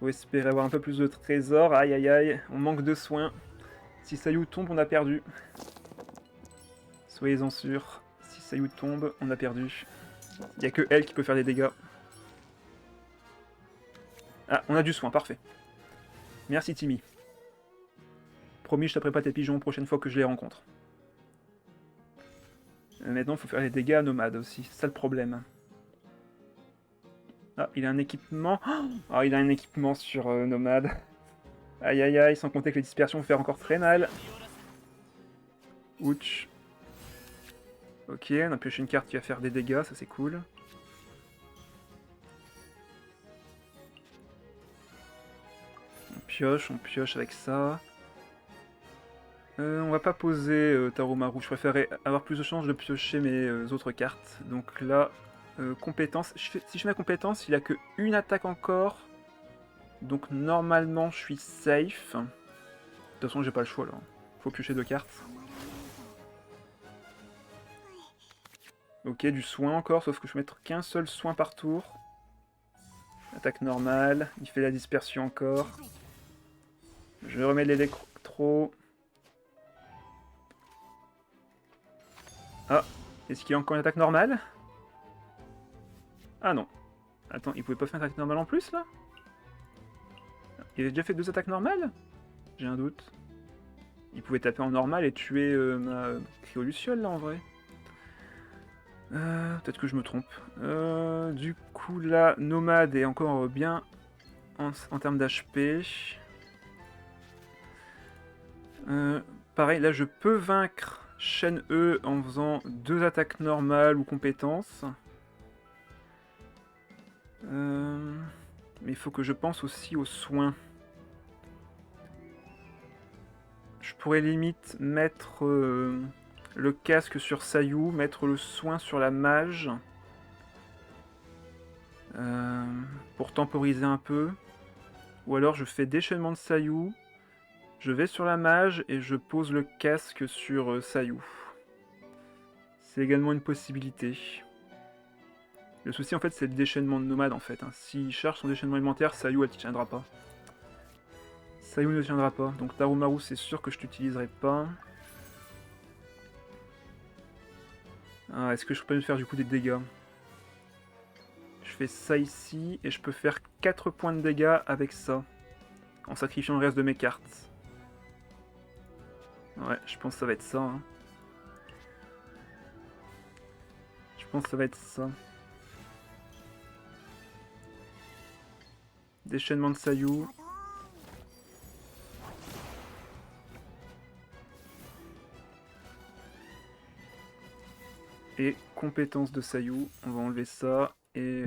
Faut espérer avoir un peu plus de trésors. Aïe aïe aïe, on manque de soins. Si Sayu tombe, on a perdu. Soyez-en sûrs. Si Sayu tombe, on a perdu. Il n'y a que elle qui peut faire des dégâts. Ah, on a du soin, parfait. Merci Timmy. Promis, je taperai pas tes pigeons prochaine fois que je les rencontre. Maintenant, il faut faire les dégâts à Nomade aussi, c'est ça le problème. Ah, il a un équipement. Oh, il a un équipement sur Nomade. Aïe aïe aïe, sans compter que les dispersions vont faire encore très mal. Ouch. Ok, on a pioché une carte qui va faire des dégâts, ça c'est cool. On pioche avec ça. On va pas poser Taromaru, je préférais avoir plus de chances de piocher mes autres cartes. Donc là, compétence. Si je mets compétence, il a que une attaque encore. Donc normalement, je suis safe. De toute façon, j'ai pas le choix là. Faut piocher 2 cartes. Ok, du soin encore, sauf que je peux mettre qu'un seul soin par tour. Attaque normale, il fait la dispersion encore. Je remets l'électro. Ah, est-ce qu'il a encore une attaque normale? Ah non. Attends, il pouvait pas faire une attaque normale en plus là? Il avait déjà fait 2 attaques normales? J'ai un doute. Il pouvait taper en normal et tuer ma Cryoluciole là en vrai. Peut-être que je me trompe. Du coup là, Nomade est encore bien en termes d'HP. Pareil, là je peux vaincre Shen E en faisant 2 attaques normales ou compétences. Mais il faut que je pense aussi aux soins. Je pourrais limite mettre le casque sur Sayu, mettre le soin sur la mage. Pour temporiser un peu. Ou alors je fais déchaînement de Sayu. Je vais sur la mage et je pose le casque sur Sayu. C'est également une possibilité. Le souci en fait c'est le déchaînement de nomade en fait. Hein. S'il charge son déchaînement élémentaire, Sayu elle ne tiendra pas. Sayu ne tiendra pas. Donc Taromaru c'est sûr que je t'utiliserai pas. Ah, est-ce que je peux me faire du coup des dégâts? Je fais ça ici et je peux faire 4 points de dégâts avec ça. En sacrifiant le reste de mes cartes. Ouais, je pense que ça va être ça. Hein. Je pense que ça va être ça. Déchaînement de Sayu. Et compétence de Sayu. On va enlever ça. Et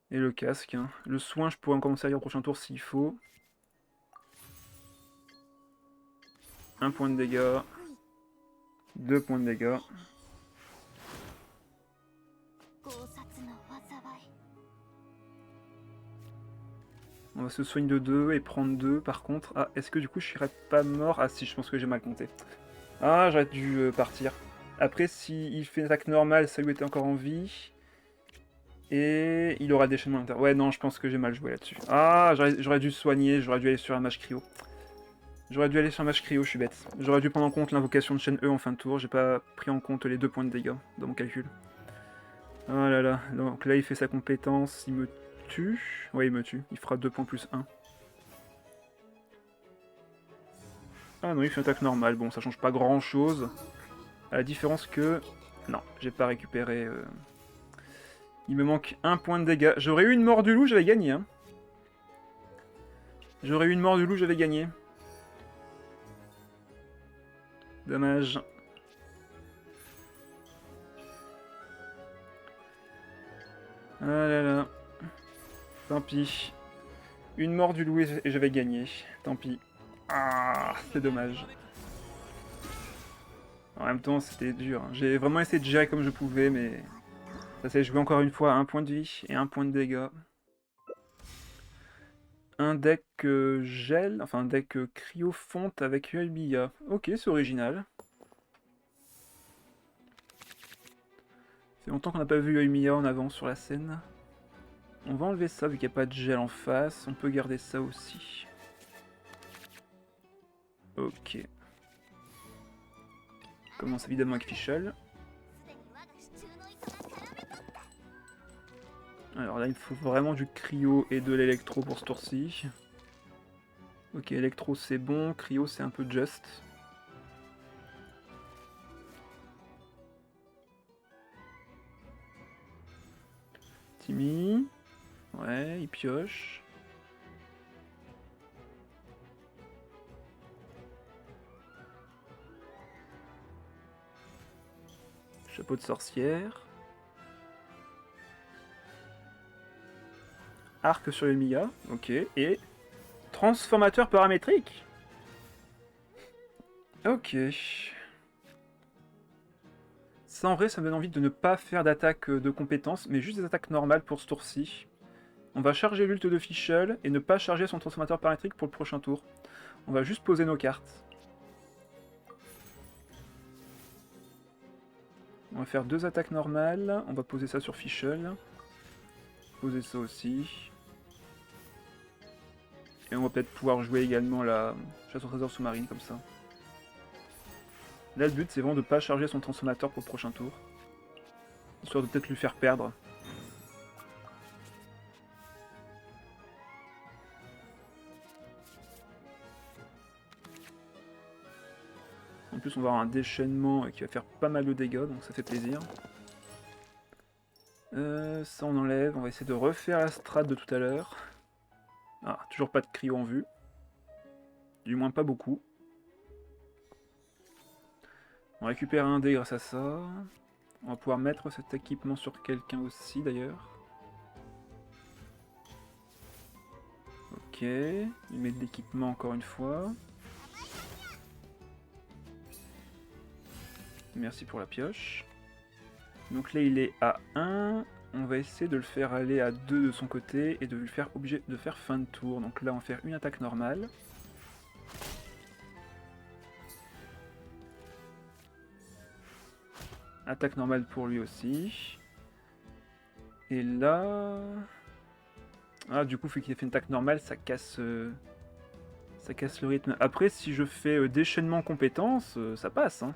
le casque. Hein. Le soin, je pourrais encore m'en servir au prochain tour s'il faut. 1 point de dégâts. 2 points de dégâts. On va se soigner de 2 et prendre 2 par contre. Ah, est-ce que du coup je serais pas mort? Ah si, je pense que j'ai mal compté. Ah, j'aurais dû partir. Après, s'il fait une attaque normale, ça lui était encore en vie. Et il aura déchaînement interne. Ouais, non, je pense que j'ai mal joué là-dessus. Ah, j'aurais dû soigner, j'aurais dû aller sur la mage cryo. J'aurais dû aller sur la mage cryo, je suis bête. J'aurais dû prendre en compte l'invocation de Shen E en fin de tour. J'ai pas pris en compte les 2 points de dégâts dans mon calcul. Oh là là. Donc là, il fait sa compétence. Il me tue. Ouais, il me tue. Il fera 2 points plus 1. Ah non, il fait une attaque normale. Bon, ça change pas grand-chose. À la différence que... Non, j'ai pas récupéré... Il me manque 1 point de dégâts. J'aurais eu une mort du loup, j'avais gagné. Hein. J'aurais eu une mort du loup, j'avais gagné. Dommage. Ah là là. Tant pis. Une mort du loup et j'avais gagné. Tant pis. Ah, c'est dommage. En même temps, c'était dur. Hein. J'ai vraiment essayé de gérer comme je pouvais, mais... Ça s'est joué encore une fois à 1 point de vie et 1 point de dégâts. Un deck gel, enfin un deck cryofonte avec Uelbia. Ok, c'est original. Ça fait longtemps qu'on n'a pas vu Yoimiya en avant sur la scène. On va enlever ça vu qu'il n'y a pas de gel en face. On peut garder ça aussi. Ok. On commence évidemment avec Fischl. Alors là, il faut vraiment du cryo et de l'électro pour ce tour-ci. Ok, électro c'est bon, cryo c'est un peu just. Timmy. Ouais, il pioche. Chapeau de sorcière. Arc sur Emiya, ok. Et transformateur paramétrique. Ok. Ça en vrai, ça me donne envie de ne pas faire d'attaque de compétences, mais juste des attaques normales pour ce tour-ci. On va charger l'ult de Fischl et ne pas charger son transformateur paramétrique pour le prochain tour. On va juste poser nos cartes. On va faire 2 attaques normales. On va poser ça sur Fischl. Poser ça aussi. Et on va peut-être pouvoir jouer également la chasse au trésor sous-marine comme ça. Là, le but, c'est vraiment de ne pas charger son transformateur pour le prochain tour. Histoire de peut-être lui faire perdre. En plus, on va avoir un déchaînement qui va faire pas mal de dégâts, donc ça fait plaisir. Ça, on enlève. On va essayer de refaire la strat de tout à l'heure. Ah, toujours pas de cryo en vue. Du moins pas beaucoup. On récupère un dé grâce à ça. On va pouvoir mettre cet équipement sur quelqu'un aussi d'ailleurs. Ok, il met de l'équipement encore une fois. Merci pour la pioche. Donc là il est à 1. On va essayer de le faire aller à 2 de son côté et de le faire obligé de faire fin de tour. Donc là on va faire une attaque normale. Attaque normale pour lui aussi. Et là... Ah, du coup, vu qu'il a fait une attaque normale, ça casse le rythme. Après, si je fais déchaînement compétence, ça passe. Hein.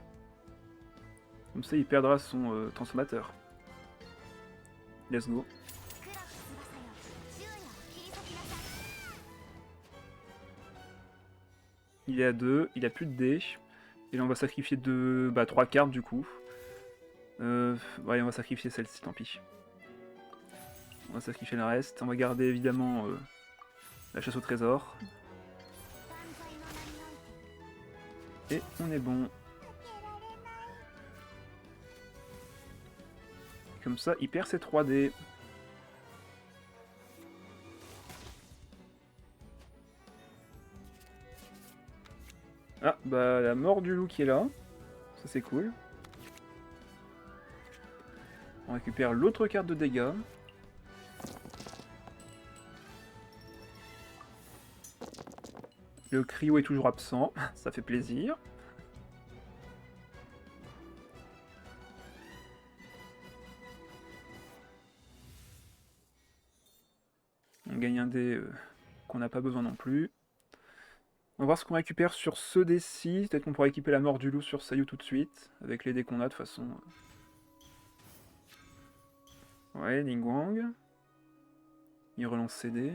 Comme ça, il perdra son transformateur. Let's go. Il est à 2, il a plus de dés. Et là, on va sacrifier 3 cartes du coup. Ouais, on va sacrifier celle-ci, tant pis. On va sacrifier le reste. On va garder évidemment la chasse au trésor. Et on est bon. Comme ça, il perd ses 3D. Ah, bah la mort du loup qui est là. Ça c'est cool. On récupère l'autre carte de dégâts. Le cryo est toujours absent, ça fait plaisir. On gagne un dé qu'on n'a pas besoin non plus. On va voir ce qu'on récupère sur ce dé-ci. Peut-être qu'on pourra équiper la mort du loup sur Sayu tout de suite, avec les dés qu'on a de toute façon. Ouais, Ningguang. Il relance ses dés.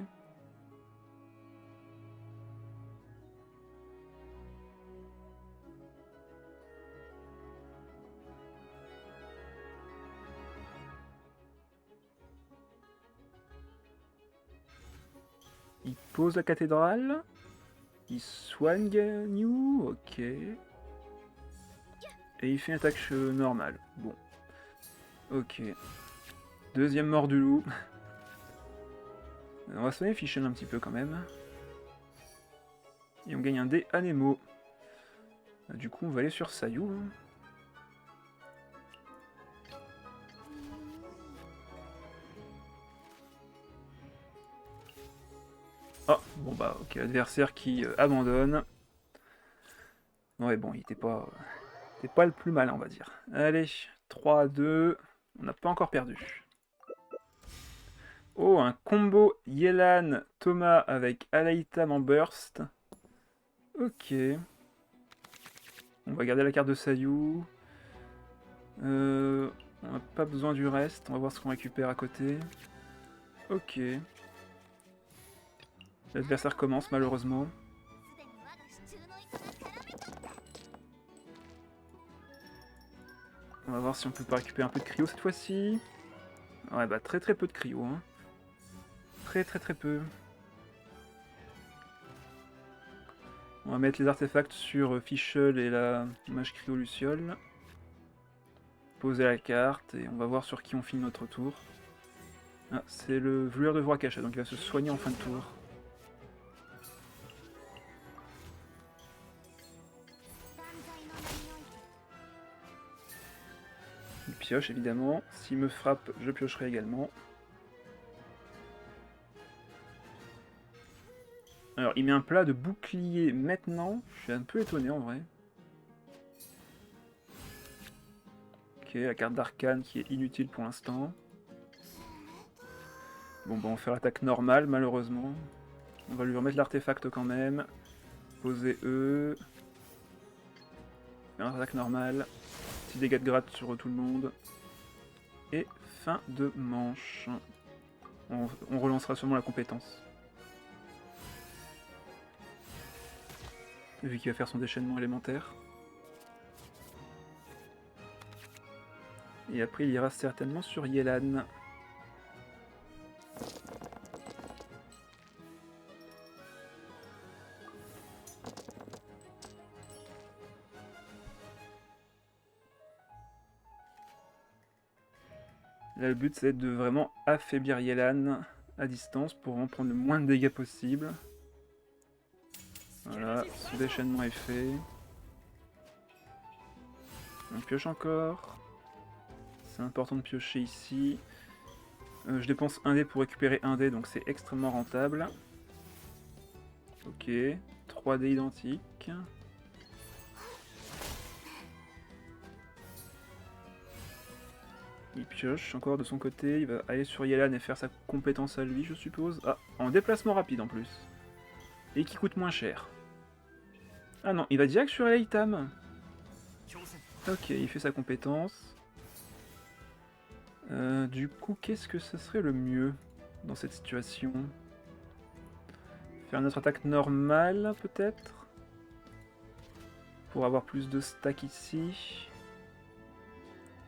Il pose la cathédrale. Il soigne Ganyu. Ok. Et il fait une attaque normale. Bon. Ok. Deuxième mort du loup. On va soigner Fischl un petit peu quand même. Et on gagne un dé Anemo. Du coup, on va aller sur Sayu. Oh, bon bah ok, adversaire qui abandonne. Ouais bon, il était pas le plus malin on va dire. Allez, 3-2, on n'a pas encore perdu. Oh, un combo Yelan Thomas avec Alaïtam en burst. Ok. On va garder la carte de Sayu. On n'a pas besoin du reste, on va voir ce qu'on récupère à côté. Ok. L'adversaire commence malheureusement. On va voir si on peut pas récupérer un peu de cryo cette fois-ci. Ouais bah très peu de cryo. Hein. Très peu. On va mettre les artefacts sur Fischl et la mage cryo Luciole. poser la carte et on va voir sur qui on finit notre tour. Ah, c'est le voleur de voix caché, donc il va se soigner en fin de tour. Il pioche évidemment. S'il me frappe, je piocherai également. Alors, il met un plat de bouclier maintenant. Je suis un peu étonné en vrai. Ok, la carte d'arcane qui est inutile pour l'instant. Bon, bah on va faire l'attaque normale malheureusement. On va lui remettre l'artefact quand même. Poser E. Faire l'attaque normale. Petit dégâts de gratte sur tout le monde. Et fin de manche. On relancera sûrement la compétence. Vu qu'il va faire son déchaînement élémentaire. Et après il ira certainement sur Yelan. Là le but c'est de vraiment affaiblir Yelan à distance pour en prendre le moins de dégâts possible. Voilà, son déchaînement est fait. On pioche encore. C'est important de piocher ici. Je dépense 1 dé pour récupérer 1 dé, donc c'est extrêmement rentable. Ok, 3 dés identiques. Il pioche encore de son côté, il va aller sur Yelan et faire sa compétence à lui, je suppose. Ah, en déplacement rapide en plus. Et qui coûte moins cher. Ah non, il va direct sur Eitam. Ok, il fait sa compétence. Du coup, qu'est-ce que ce serait le mieux dans cette situation? Faire notre attaque normale, peut-être? Pour avoir plus de stack ici.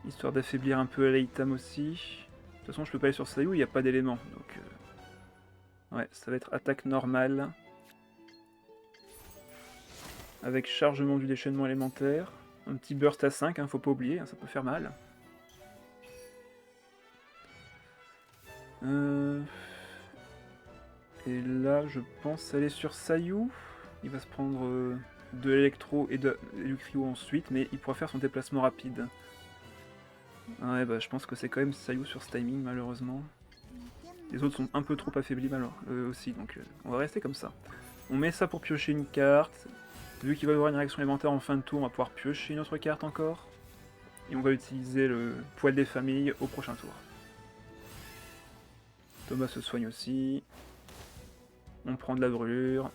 Histoire d'affaiblir un peu Eitam aussi. De toute façon, je peux pas aller sur Sayou, il n'y a pas d'élément. Donc, ouais, ça va être attaque normale. Avec chargement du déchaînement élémentaire. Un petit burst à 5, hein, faut pas oublier, hein, ça peut faire mal. Et là, je pense aller sur Sayou. Il va se prendre de l'électro et du cryo ensuite, mais il pourra faire son déplacement rapide. Ouais, bah je pense que c'est quand même Sayou sur ce timing, malheureusement. Les autres sont un peu trop affaiblis aussi, donc on va rester comme ça. On met ça pour piocher une carte. Vu qu'il va y avoir une réaction élémentaire en fin de tour, on va pouvoir piocher une autre carte encore. Et on va utiliser le poil des familles au prochain tour. Thomas se soigne aussi. On prend de la brûlure.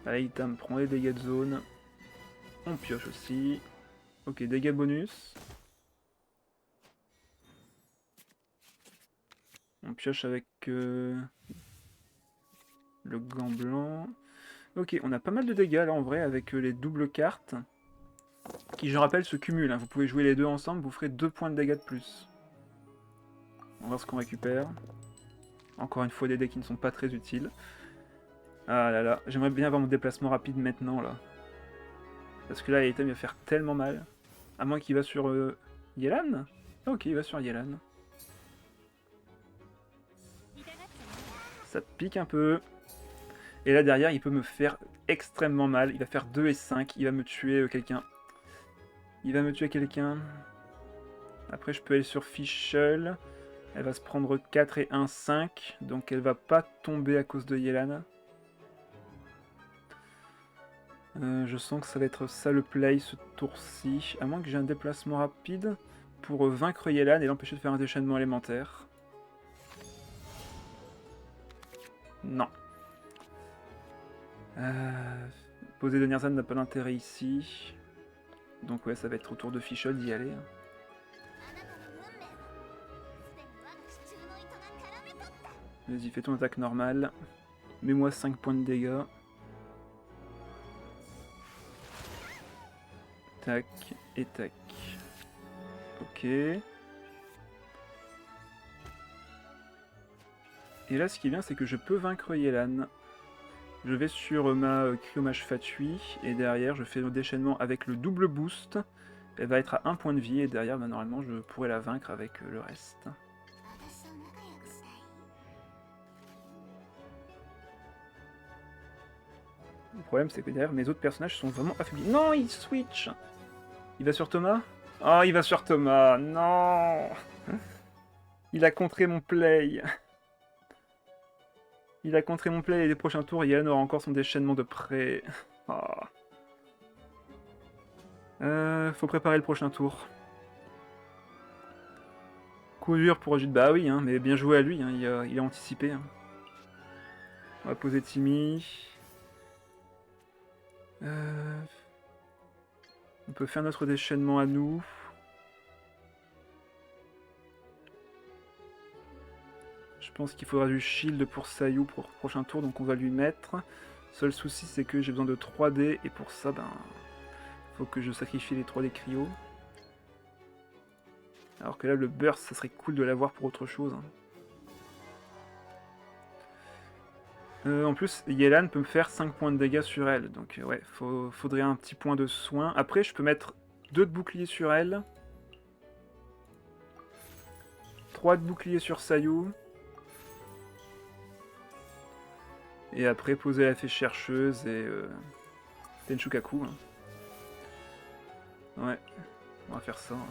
Eitam prend les dégâts de zone. On pioche aussi. Ok, dégâts bonus. On pioche avec le gant blanc. Ok, on a pas mal de dégâts là en vrai avec les doubles cartes. Qui, je rappelle, se cumulent. Hein. Vous pouvez jouer les deux ensemble, vous ferez 2 points de dégâts de plus. On va voir ce qu'on récupère. Encore une fois des dés qui ne sont pas très utiles. Ah là là, j'aimerais bien avoir mon déplacement rapide maintenant là. Parce que là, Eitam va faire tellement mal. À moins qu'il va sur Yelan. Ok, il va sur Yelan. Ça pique un peu. Et là derrière, il peut me faire extrêmement mal. Il va faire 2 et 5. Il va me tuer quelqu'un. Il va me tuer quelqu'un. Après, je peux aller sur Fischl. Elle va se prendre 4 et 1, 5. Donc elle va pas tomber à cause de Yelan. Je sens que ça va être ça le play ce tour-ci. À moins que j'ai un déplacement rapide pour vaincre Yelan et l'empêcher de faire un déchaînement élémentaire. Non. Poser de Nirzan n'a pas d'intérêt ici. Donc ouais, ça va être au tour de Fischl d'y aller. Vas-y, fais ton attaque normale. Mets-moi 5 points de dégâts. Tac et tac. Ok. Et là, ce qui est bien, c'est que je peux vaincre Yelan. Je vais sur ma Cryomage Fatui, et derrière, je fais le déchaînement avec le double boost. Elle va être à 1 point de vie et derrière, bah, normalement, je pourrais la vaincre avec le reste. Le problème, c'est que derrière, mes autres personnages sont vraiment affaiblis. Non, il switch. Il va sur Thomas. Oh, il va sur Thomas. Non. Il a contré mon play. Il a contré mon play et les prochains tours, Yann aura encore son déchaînement de près. Oh. Faut préparer le prochain tour. Coup dur pour Rajut. Bah oui, hein, mais bien joué à lui, hein, il a anticipé. Hein. On va poser Timmy. On peut faire notre déchaînement à nous. Je pense qu'il faudra du shield pour Sayu pour le prochain tour, donc on va lui mettre. Seul souci, c'est que j'ai besoin de 3D, et pour ça, ben, faut que je sacrifie les 3D cryo. Alors que là, le burst, ça serait cool de l'avoir pour autre chose. En plus, Yelan peut me faire 5 points de dégâts sur elle, donc ouais, faudrait un petit point de soin. Après, je peux mettre 2 de bouclier sur elle. 3 de bouclier sur Sayu. Et après, poser la fée chercheuse et Tenshukaku. Hein. Ouais, on va faire ça. Hein.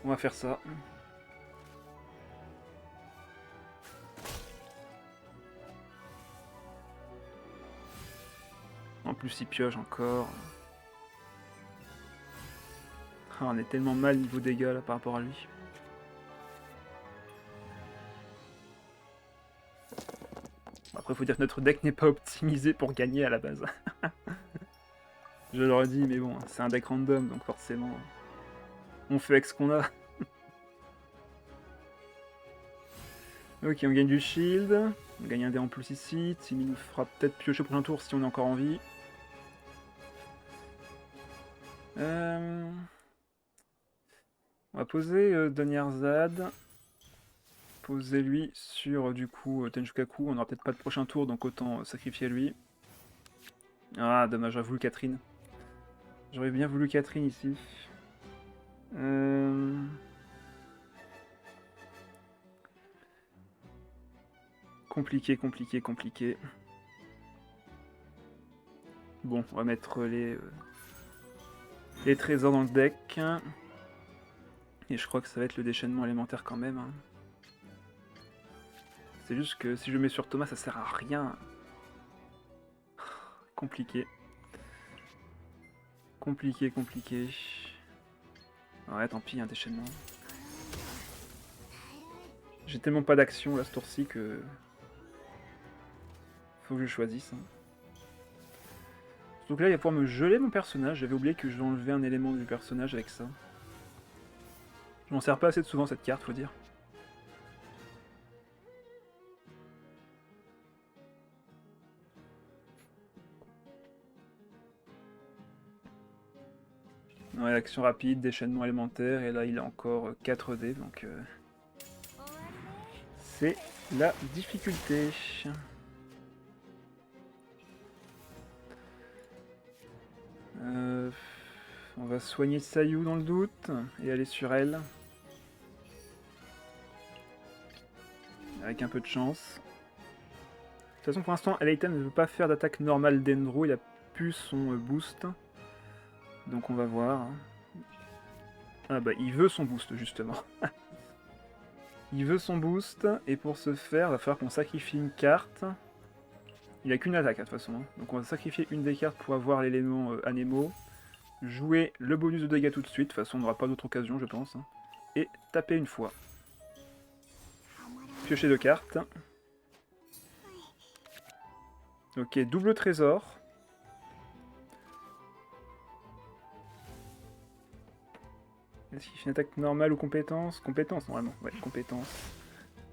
On va faire ça. En plus, il pioche encore. Ah, on est tellement mal niveau dégâts là par rapport à lui. Après, faut dire que notre deck n'est pas optimisé pour gagner à la base. Je l'aurais dit, mais bon, c'est un deck random, donc forcément, on fait avec ce qu'on a. Ok, on gagne du shield. On gagne un dé en plus ici. Timmy nous fera peut-être piocher pour un tour si on est encore en vie. On va poser Donyarzad. Poser lui sur du coup Tenshukaku. On n'aura peut-être pas de prochain tour, donc autant sacrifier lui. Ah, dommage, j'aurais voulu Catherine. J'aurais bien voulu Catherine ici. Compliqué, compliqué, compliqué. Bon, on va mettre les trésors dans le deck. Et je crois que ça va être le déchaînement élémentaire quand même. Hein. C'est juste que si je mets sur Thomas, ça sert à rien. Compliqué. Compliqué, compliqué. Ouais, tant pis, un déchaînement. J'ai tellement pas d'action là ce tour-ci que... Faut que je choisisse. Hein. Donc là, il va pouvoir me geler mon personnage. J'avais oublié que je vais enlever un élément du personnage avec ça. Je m'en sers pas assez de souvent cette carte, faut dire. Ouais, action rapide, déchaînement élémentaire, et là il a encore 4D, donc c'est la difficulté. On va soigner Sayu dans le doute, et aller sur elle. Avec un peu de chance. De toute façon, pour l'instant, Eleitan ne veut pas faire d'attaque normale d'Endro, il a plus son boost. Donc on va voir. Ah bah, il veut son boost, justement. Il veut son boost, et pour ce faire, il va falloir qu'on sacrifie une carte. Il a qu'une attaque, de toute façon. Hein. Donc on va sacrifier une des cartes pour avoir l'élément Anemo. Jouer le bonus de dégâts tout de suite, de toute façon on n'aura pas d'autre occasion, je pense. Hein. Et taper une fois. Piocher 2 cartes. Ok, double trésor. Est-ce qu'il fait une attaque normale ou compétence? Compétence, normalement. Ouais, compétence.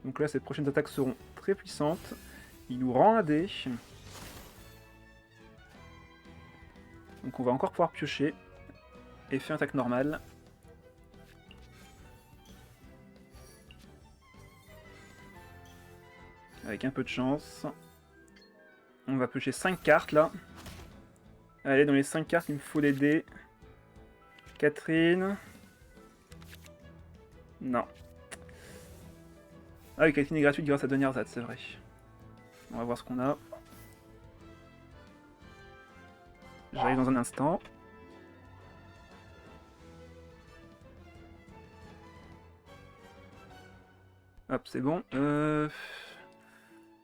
Donc là, ces prochaines attaques seront très puissantes. Il nous rend un dé. Donc on va encore pouvoir piocher. Et faire une attaque normale. Avec un peu de chance. On va piocher 5 cartes là. Allez, dans les 5 cartes, il me faut les dés. Catherine. Non. Ah oui, Catherine est gratuite grâce à Donnerzad, c'est vrai. On va voir ce qu'on a. J'arrive dans un instant. Hop, c'est bon.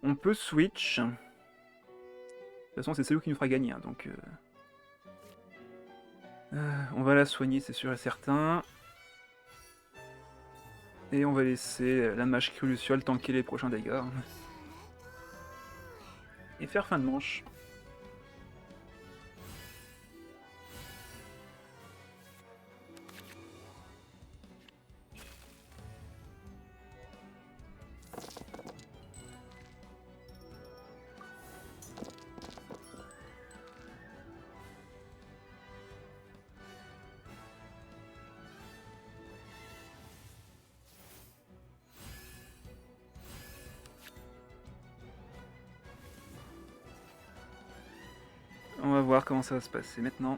On peut switch. De toute façon, c'est celui qui nous fera gagner, hein, donc... on va la soigner, c'est sûr et certain. Et on va laisser la mage Cruluciole tanker les prochains dégâts. Et faire fin de manche. On va voir comment ça va se passer maintenant.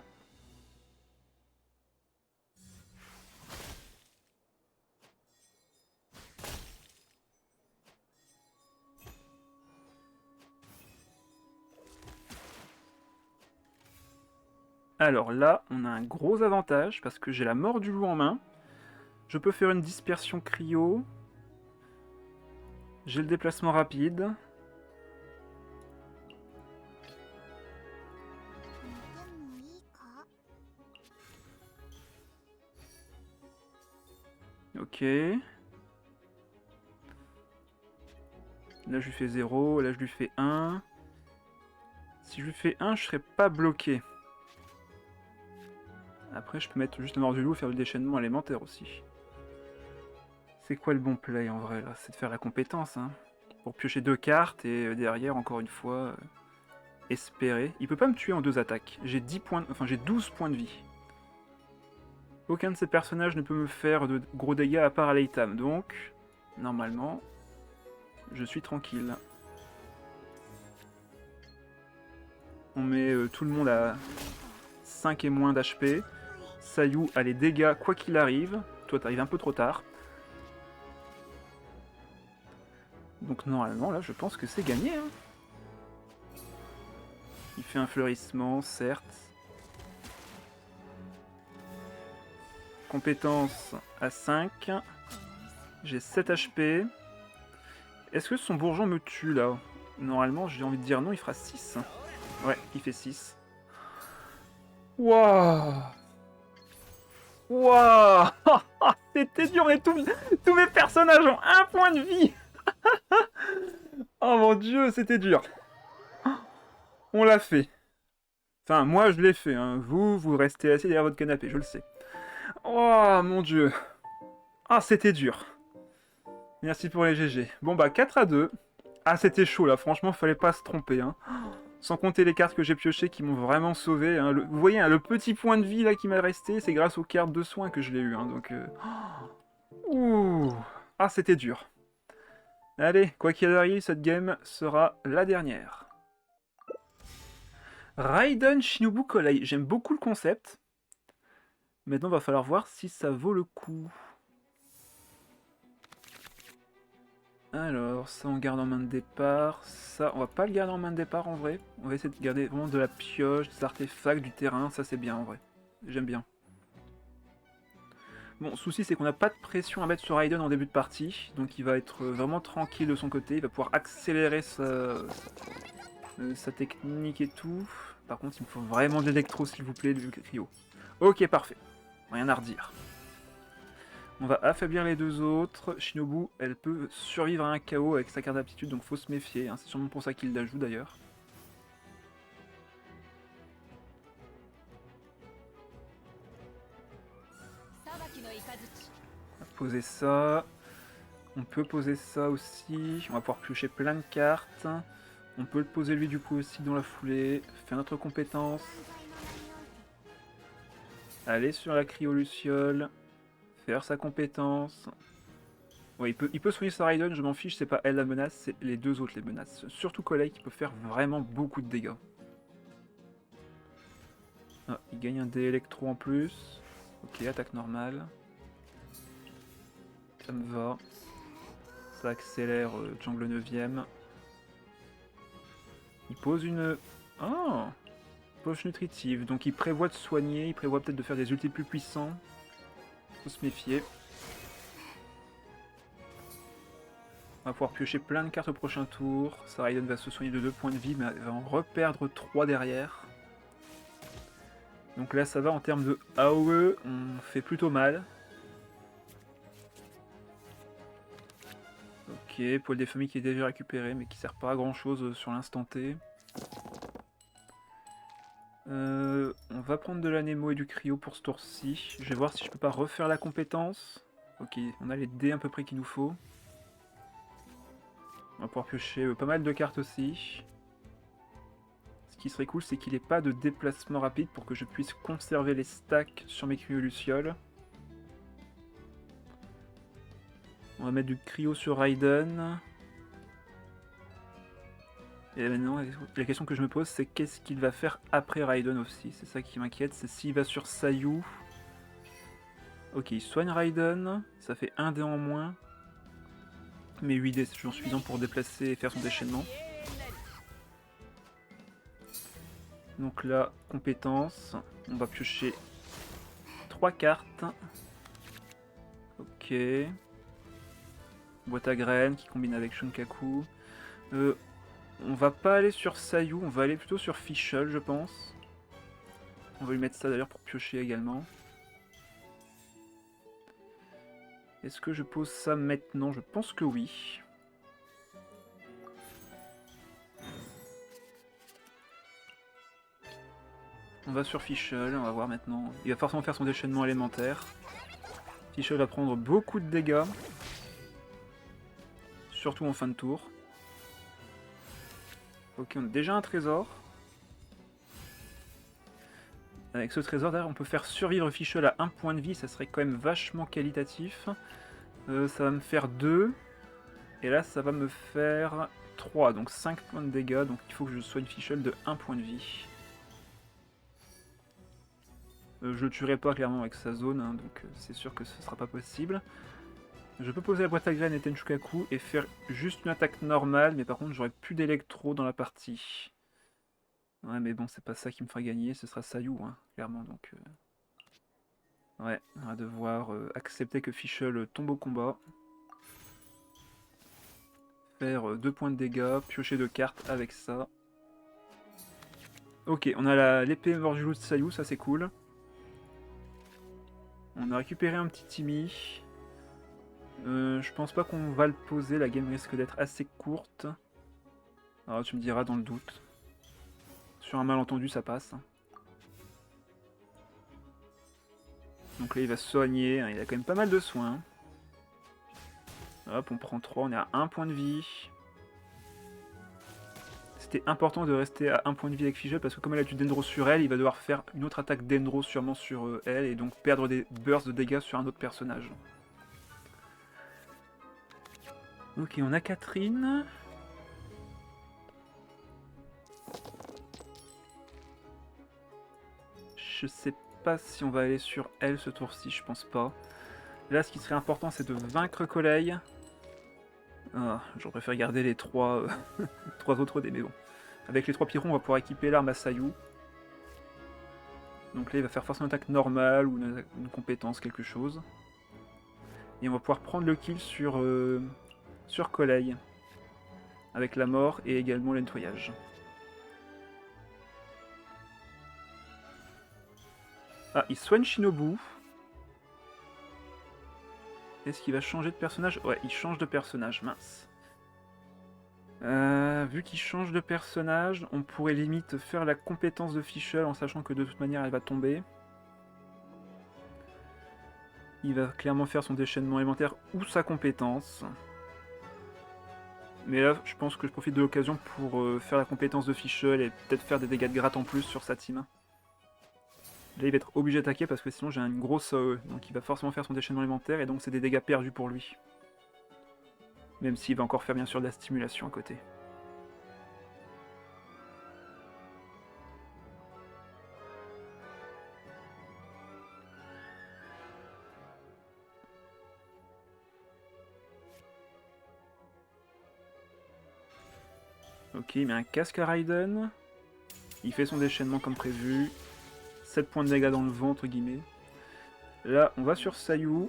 Alors là, on a un gros avantage parce que j'ai la mort du loup en main. Je peux faire une dispersion cryo. J'ai le déplacement rapide. Ok. Là, je lui fais 0. Là, je lui fais 1. Si je lui fais 1, je serai pas bloqué. Après, je peux mettre juste le mort du loup et faire du déchaînement élémentaire aussi. C'est quoi le bon play en vrai là? C'est de faire la compétence, hein. Pour piocher 2 cartes et derrière, encore une fois, espérer. Il peut pas me tuer en 2 attaques. J'ai 10 points, enfin j'ai 12 points de vie. Aucun de ces personnages ne peut me faire de gros dégâts à part à l'Eitam, donc normalement, je suis tranquille. On met tout le monde à 5 et moins d'HP. Sayu a les dégâts quoi qu'il arrive. Toi, t'arrives un peu trop tard. Donc normalement, là, je pense que c'est gagné. Hein. Il fait un fleurissement, certes. Compétence à 5. J'ai 7 HP. Est-ce que son bourgeon me tue, là? Normalement, j'ai envie de dire non, il fera 6. Ouais, il fait 6. Waouh! Waouh! C'était dur, mais tous mes personnages ont 1 point de vie! Oh mon dieu, c'était dur! On l'a fait. Enfin, moi, je l'ai fait. Hein. Vous restez assis derrière votre canapé, je le sais. Oh mon dieu! Ah, c'était dur. Merci pour les GG. Bon bah 4 à 2. Ah c'était chaud là, franchement fallait pas se tromper. Hein. Sans compter les cartes que j'ai piochées qui m'ont vraiment sauvé. Hein. Vous voyez, hein, le petit point de vie là qui m'a resté, c'est grâce aux cartes de soins que je l'ai eu. Hein, donc, ouh. Ah c'était dur. Allez, quoi qu'il arrive, cette game sera la dernière. Raiden Shinobu Kolei. J'aime beaucoup le concept. Maintenant, va falloir voir si ça vaut le coup. Alors, ça on garde en main de départ. Ça, on va pas le garder en main de départ en vrai. On va essayer de garder vraiment de la pioche, des artefacts, du terrain. Ça c'est bien en vrai. J'aime bien. Bon, souci c'est qu'on n'a pas de pression à mettre sur Raiden en début de partie. Donc il va être vraiment tranquille de son côté. Il va pouvoir accélérer sa technique et tout. Par contre, il me faut vraiment de l'électro s'il vous plaît, du cryo. Ok, parfait. Rien à redire. On va affaiblir les 2 autres. Shinobu, elle peut survivre à un KO avec sa carte d'aptitude, donc faut se méfier. Hein. C'est sûrement pour ça qu'il la joue d'ailleurs. On va poser ça. On peut poser ça aussi. On va pouvoir piocher plein de cartes. On peut le poser lui du coup aussi dans la foulée. Faire notre compétence. Aller sur la cryoluciole. Faire sa compétence. Ouais, il peut soigner sa Raiden, je m'en fiche, c'est pas elle la menace, c'est les 2 autres les menaces. Surtout Kolei qui peut faire vraiment beaucoup de dégâts. Ah, il gagne un dé électro en plus. Ok, attaque normale. Ça me va. Ça accélère Jungle 9ème. Il pose une... Oh, poche nutritive. Donc il prévoit de soigner, il prévoit peut-être de faire des ultis plus puissants. Faut se méfier. On va pouvoir piocher plein de cartes au prochain tour. Ça, Raiden va se soigner de 2 points de vie, mais elle va en reperdre 3 derrière. Donc là, ça va en termes de AOE, on fait plutôt mal. Ok, poil des familles qui est déjà récupéré, mais qui sert pas à grand chose sur l'instant T. On va prendre de l'anémo et du cryo pour ce tour-ci. Je vais voir si je peux pas refaire la compétence. Ok, on a les dés à peu près qu'il nous faut. On va pouvoir piocher pas mal de cartes aussi. Ce qui serait cool, c'est qu'il n'ait pas de déplacement rapide pour que je puisse conserver les stacks sur mes cryo-lucioles. On va mettre du cryo sur Raiden. Et maintenant, la question que je me pose, c'est qu'est-ce qu'il va faire après Raiden aussi. C'est ça qui m'inquiète, c'est s'il va sur Sayu. Ok, il soigne Raiden, ça fait 1 dé en moins. Mais 8 dés, c'est toujours suffisant pour déplacer et faire son déchaînement. Donc là, compétence, on va piocher 3 cartes. Ok. Boîte à graines qui combine avec Shunkaku. On va pas aller sur Sayu, on va aller plutôt sur Fischl, je pense. On va lui mettre ça d'ailleurs pour piocher également. Est-ce que je pose ça maintenant? Je pense que oui. On va sur Fischl, on va voir maintenant. Il va forcément faire son déchaînement élémentaire. Fischl va prendre beaucoup de dégâts. Surtout en fin de tour. Ok, on a déjà un trésor. Avec ce trésor, d'ailleurs, on peut faire survivre Fischl à 1 point de vie, ça serait quand même vachement qualitatif. Ça va me faire 2. Et là, ça va me faire 3, donc 5 points de dégâts. Donc il faut que je soigne Fischl de 1 point de vie. Je le tuerai pas clairement avec sa zone, hein, donc c'est sûr que ce sera pas possible. Je peux poser la boîte à graines et Tenchukaku et faire juste une attaque normale, mais par contre j'aurai plus d'électro dans la partie. Ouais, mais bon, c'est pas ça qui me fera gagner, ce sera Sayu, hein, clairement, donc... Ouais, on va devoir accepter que Fischl tombe au combat. Faire 2 points de dégâts, piocher 2 cartes avec ça. Ok, on a l'épée mordulou de Sayu, ça c'est cool. On a récupéré un petit Timmy. Je pense pas qu'on va le poser, la game risque d'être assez courte. Alors tu me diras dans le doute. Sur un malentendu ça passe. Donc là il va se soigner, hein, il a quand même pas mal de soins. Hop, on prend 3, on est à 1 point de vie. C'était important de rester à 1 point de vie avec Fischl parce que comme elle a du Dendro sur elle, il va devoir faire une autre attaque Dendro sûrement sur elle et donc perdre des bursts de dégâts sur un autre personnage. Ok, on a Catherine. Je sais pas si on va aller sur elle ce tour-ci, je pense pas. Là, ce qui serait important, c'est de vaincre Collei. Ah, j'aurais préféré garder les 3, 3 autres dés, mais bon. Avec les 3 pirons, on va pouvoir équiper l'arme à Sayu. Donc là, il va faire forcément une attaque normale ou une compétence, quelque chose. Et on va pouvoir prendre le kill sur Collei. Avec la mort et également le nettoyage. Ah, il soigne Shinobu. Est-ce qu'il va changer de personnage? Ouais, il change de personnage, mince. Vu qu'il change de personnage, on pourrait limite faire la compétence de Fischl en sachant que de toute manière elle va tomber. Il va clairement faire son déchaînement élémentaire ou sa compétence. Mais là, je pense que je profite de l'occasion pour faire la compétence de Fischl et peut-être faire des dégâts de gratte en plus sur sa team. Là, il va être obligé d'attaquer parce que sinon j'ai une grosse AOE. Donc il va forcément faire son déchaînement élémentaire et donc c'est des dégâts perdus pour lui. Même s'il va encore faire bien sûr de la stimulation à côté. Ok, il met un casque à Raiden. Il fait son déchaînement comme prévu. 7 points de dégâts dans le vent, entre guillemets. Là, on va sur Sayu.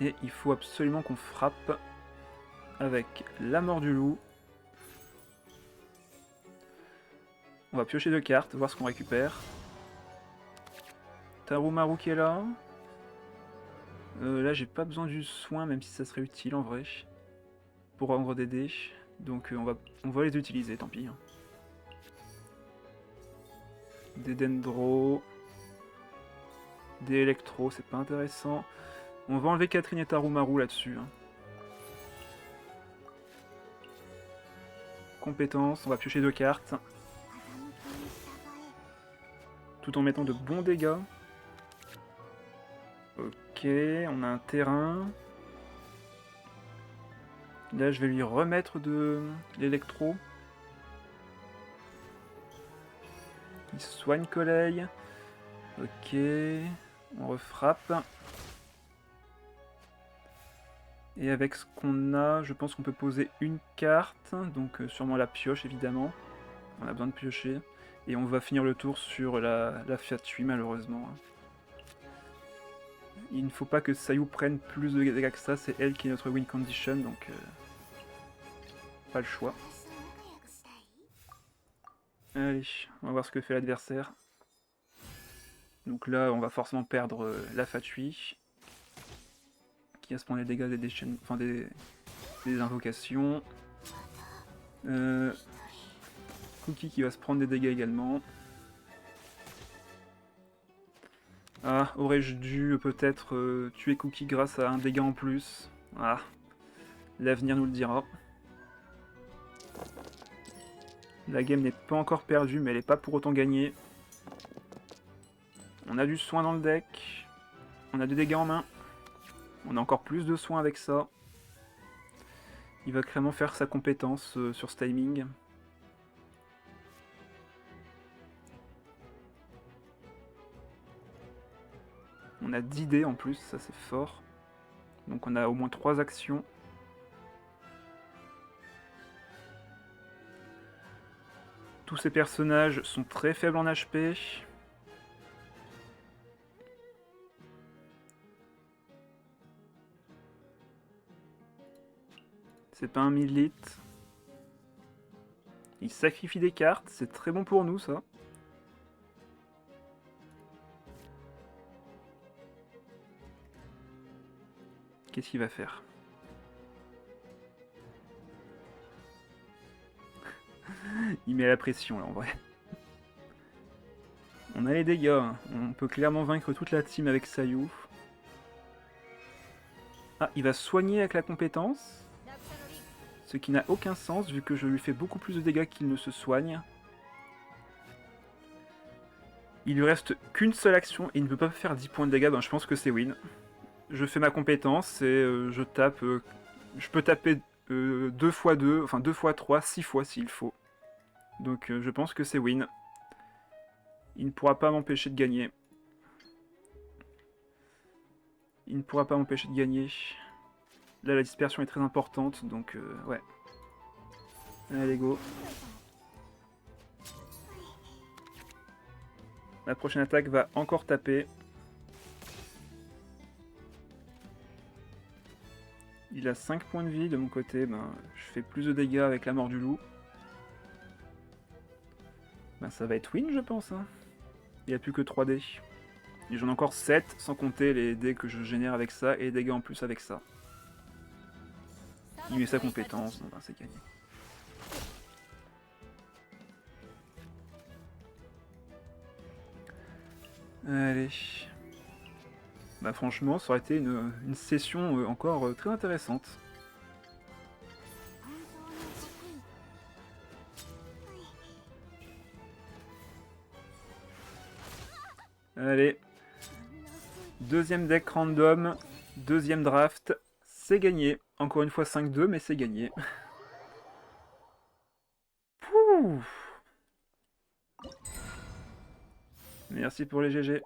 Et il faut absolument qu'on frappe avec la mort du loup. On va piocher 2 cartes, voir ce qu'on récupère. Tarumaru qui est là. Là, j'ai pas besoin du soin, même si ça serait utile en vrai. Pour rendre des dés. Donc on va les utiliser, tant pis. Des dendros. Des électros, c'est pas intéressant. On va enlever Catherine et Tarumaru là-dessus. Compétences, on va piocher 2 cartes. Tout en mettant de bons dégâts. Ok, on a un terrain. Là, je vais lui remettre de l'électro. Il soigne Collègue. Ok, on refrappe. Et avec ce qu'on a, je pense qu'on peut poser une carte. Donc sûrement la pioche, évidemment. On a besoin de piocher. Et on va finir le tour sur la Fiat 8, malheureusement. Il ne faut pas que Sayu prenne plus de dégâts que ça. C'est elle qui est notre win condition, donc... pas le choix. Allez, on va voir ce que fait l'adversaire. Donc là, on va forcément perdre la Fatui, qui va se prendre les dégâts des déchaînements, enfin des invocations. Cookie qui va se prendre des dégâts également. Ah, aurais-je dû peut-être tuer Cookie grâce à un dégât en plus? Ah, l'avenir nous le dira. La game n'est pas encore perdue, mais elle n'est pas pour autant gagnée. On a du soin dans le deck. On a des dégâts en main. On a encore plus de soins avec ça. Il va clairement faire sa compétence sur ce timing. On a 10 dés en plus, ça c'est fort. Donc on a au moins 3 actions. Tous ces personnages sont très faibles en HP. C'est pas un millilitre. Il sacrifie des cartes, c'est très bon pour nous ça. Qu'est-ce qu'il va faire? Il met la pression là en vrai. On a les dégâts, on peut clairement vaincre toute la team avec Sayu. Ah, il va soigner avec la compétence. Ce qui n'a aucun sens vu que je lui fais beaucoup plus de dégâts qu'il ne se soigne. Il lui reste qu'une seule action et il ne peut pas faire 10 points de dégâts, ben je pense que c'est win. Je fais ma compétence et je tape... je peux taper 2 x 2, enfin 2 x 3, 6 fois s'il faut. Donc je pense que c'est win. Il ne pourra pas m'empêcher de gagner. Il ne pourra pas m'empêcher de gagner. Là la dispersion est très importante, donc ouais. Allez go. La prochaine attaque va encore taper. Il a 5 points de vie de mon côté, ben, je fais plus de dégâts avec la mort du loup. Ben, ça va être win je pense. Hein. Il n'y a plus que 3 dés. Et j'en ai encore 7 sans compter les dés que je génère avec ça et les dégâts en plus avec ça. Il met sa compétence, donc ben, c'est gagné. Allez. Bah franchement, ça aurait été une session encore très intéressante. Allez. Deuxième deck random. Deuxième draft. C'est gagné. Encore une fois 5-2, mais c'est gagné. Pouh. Merci pour les GG.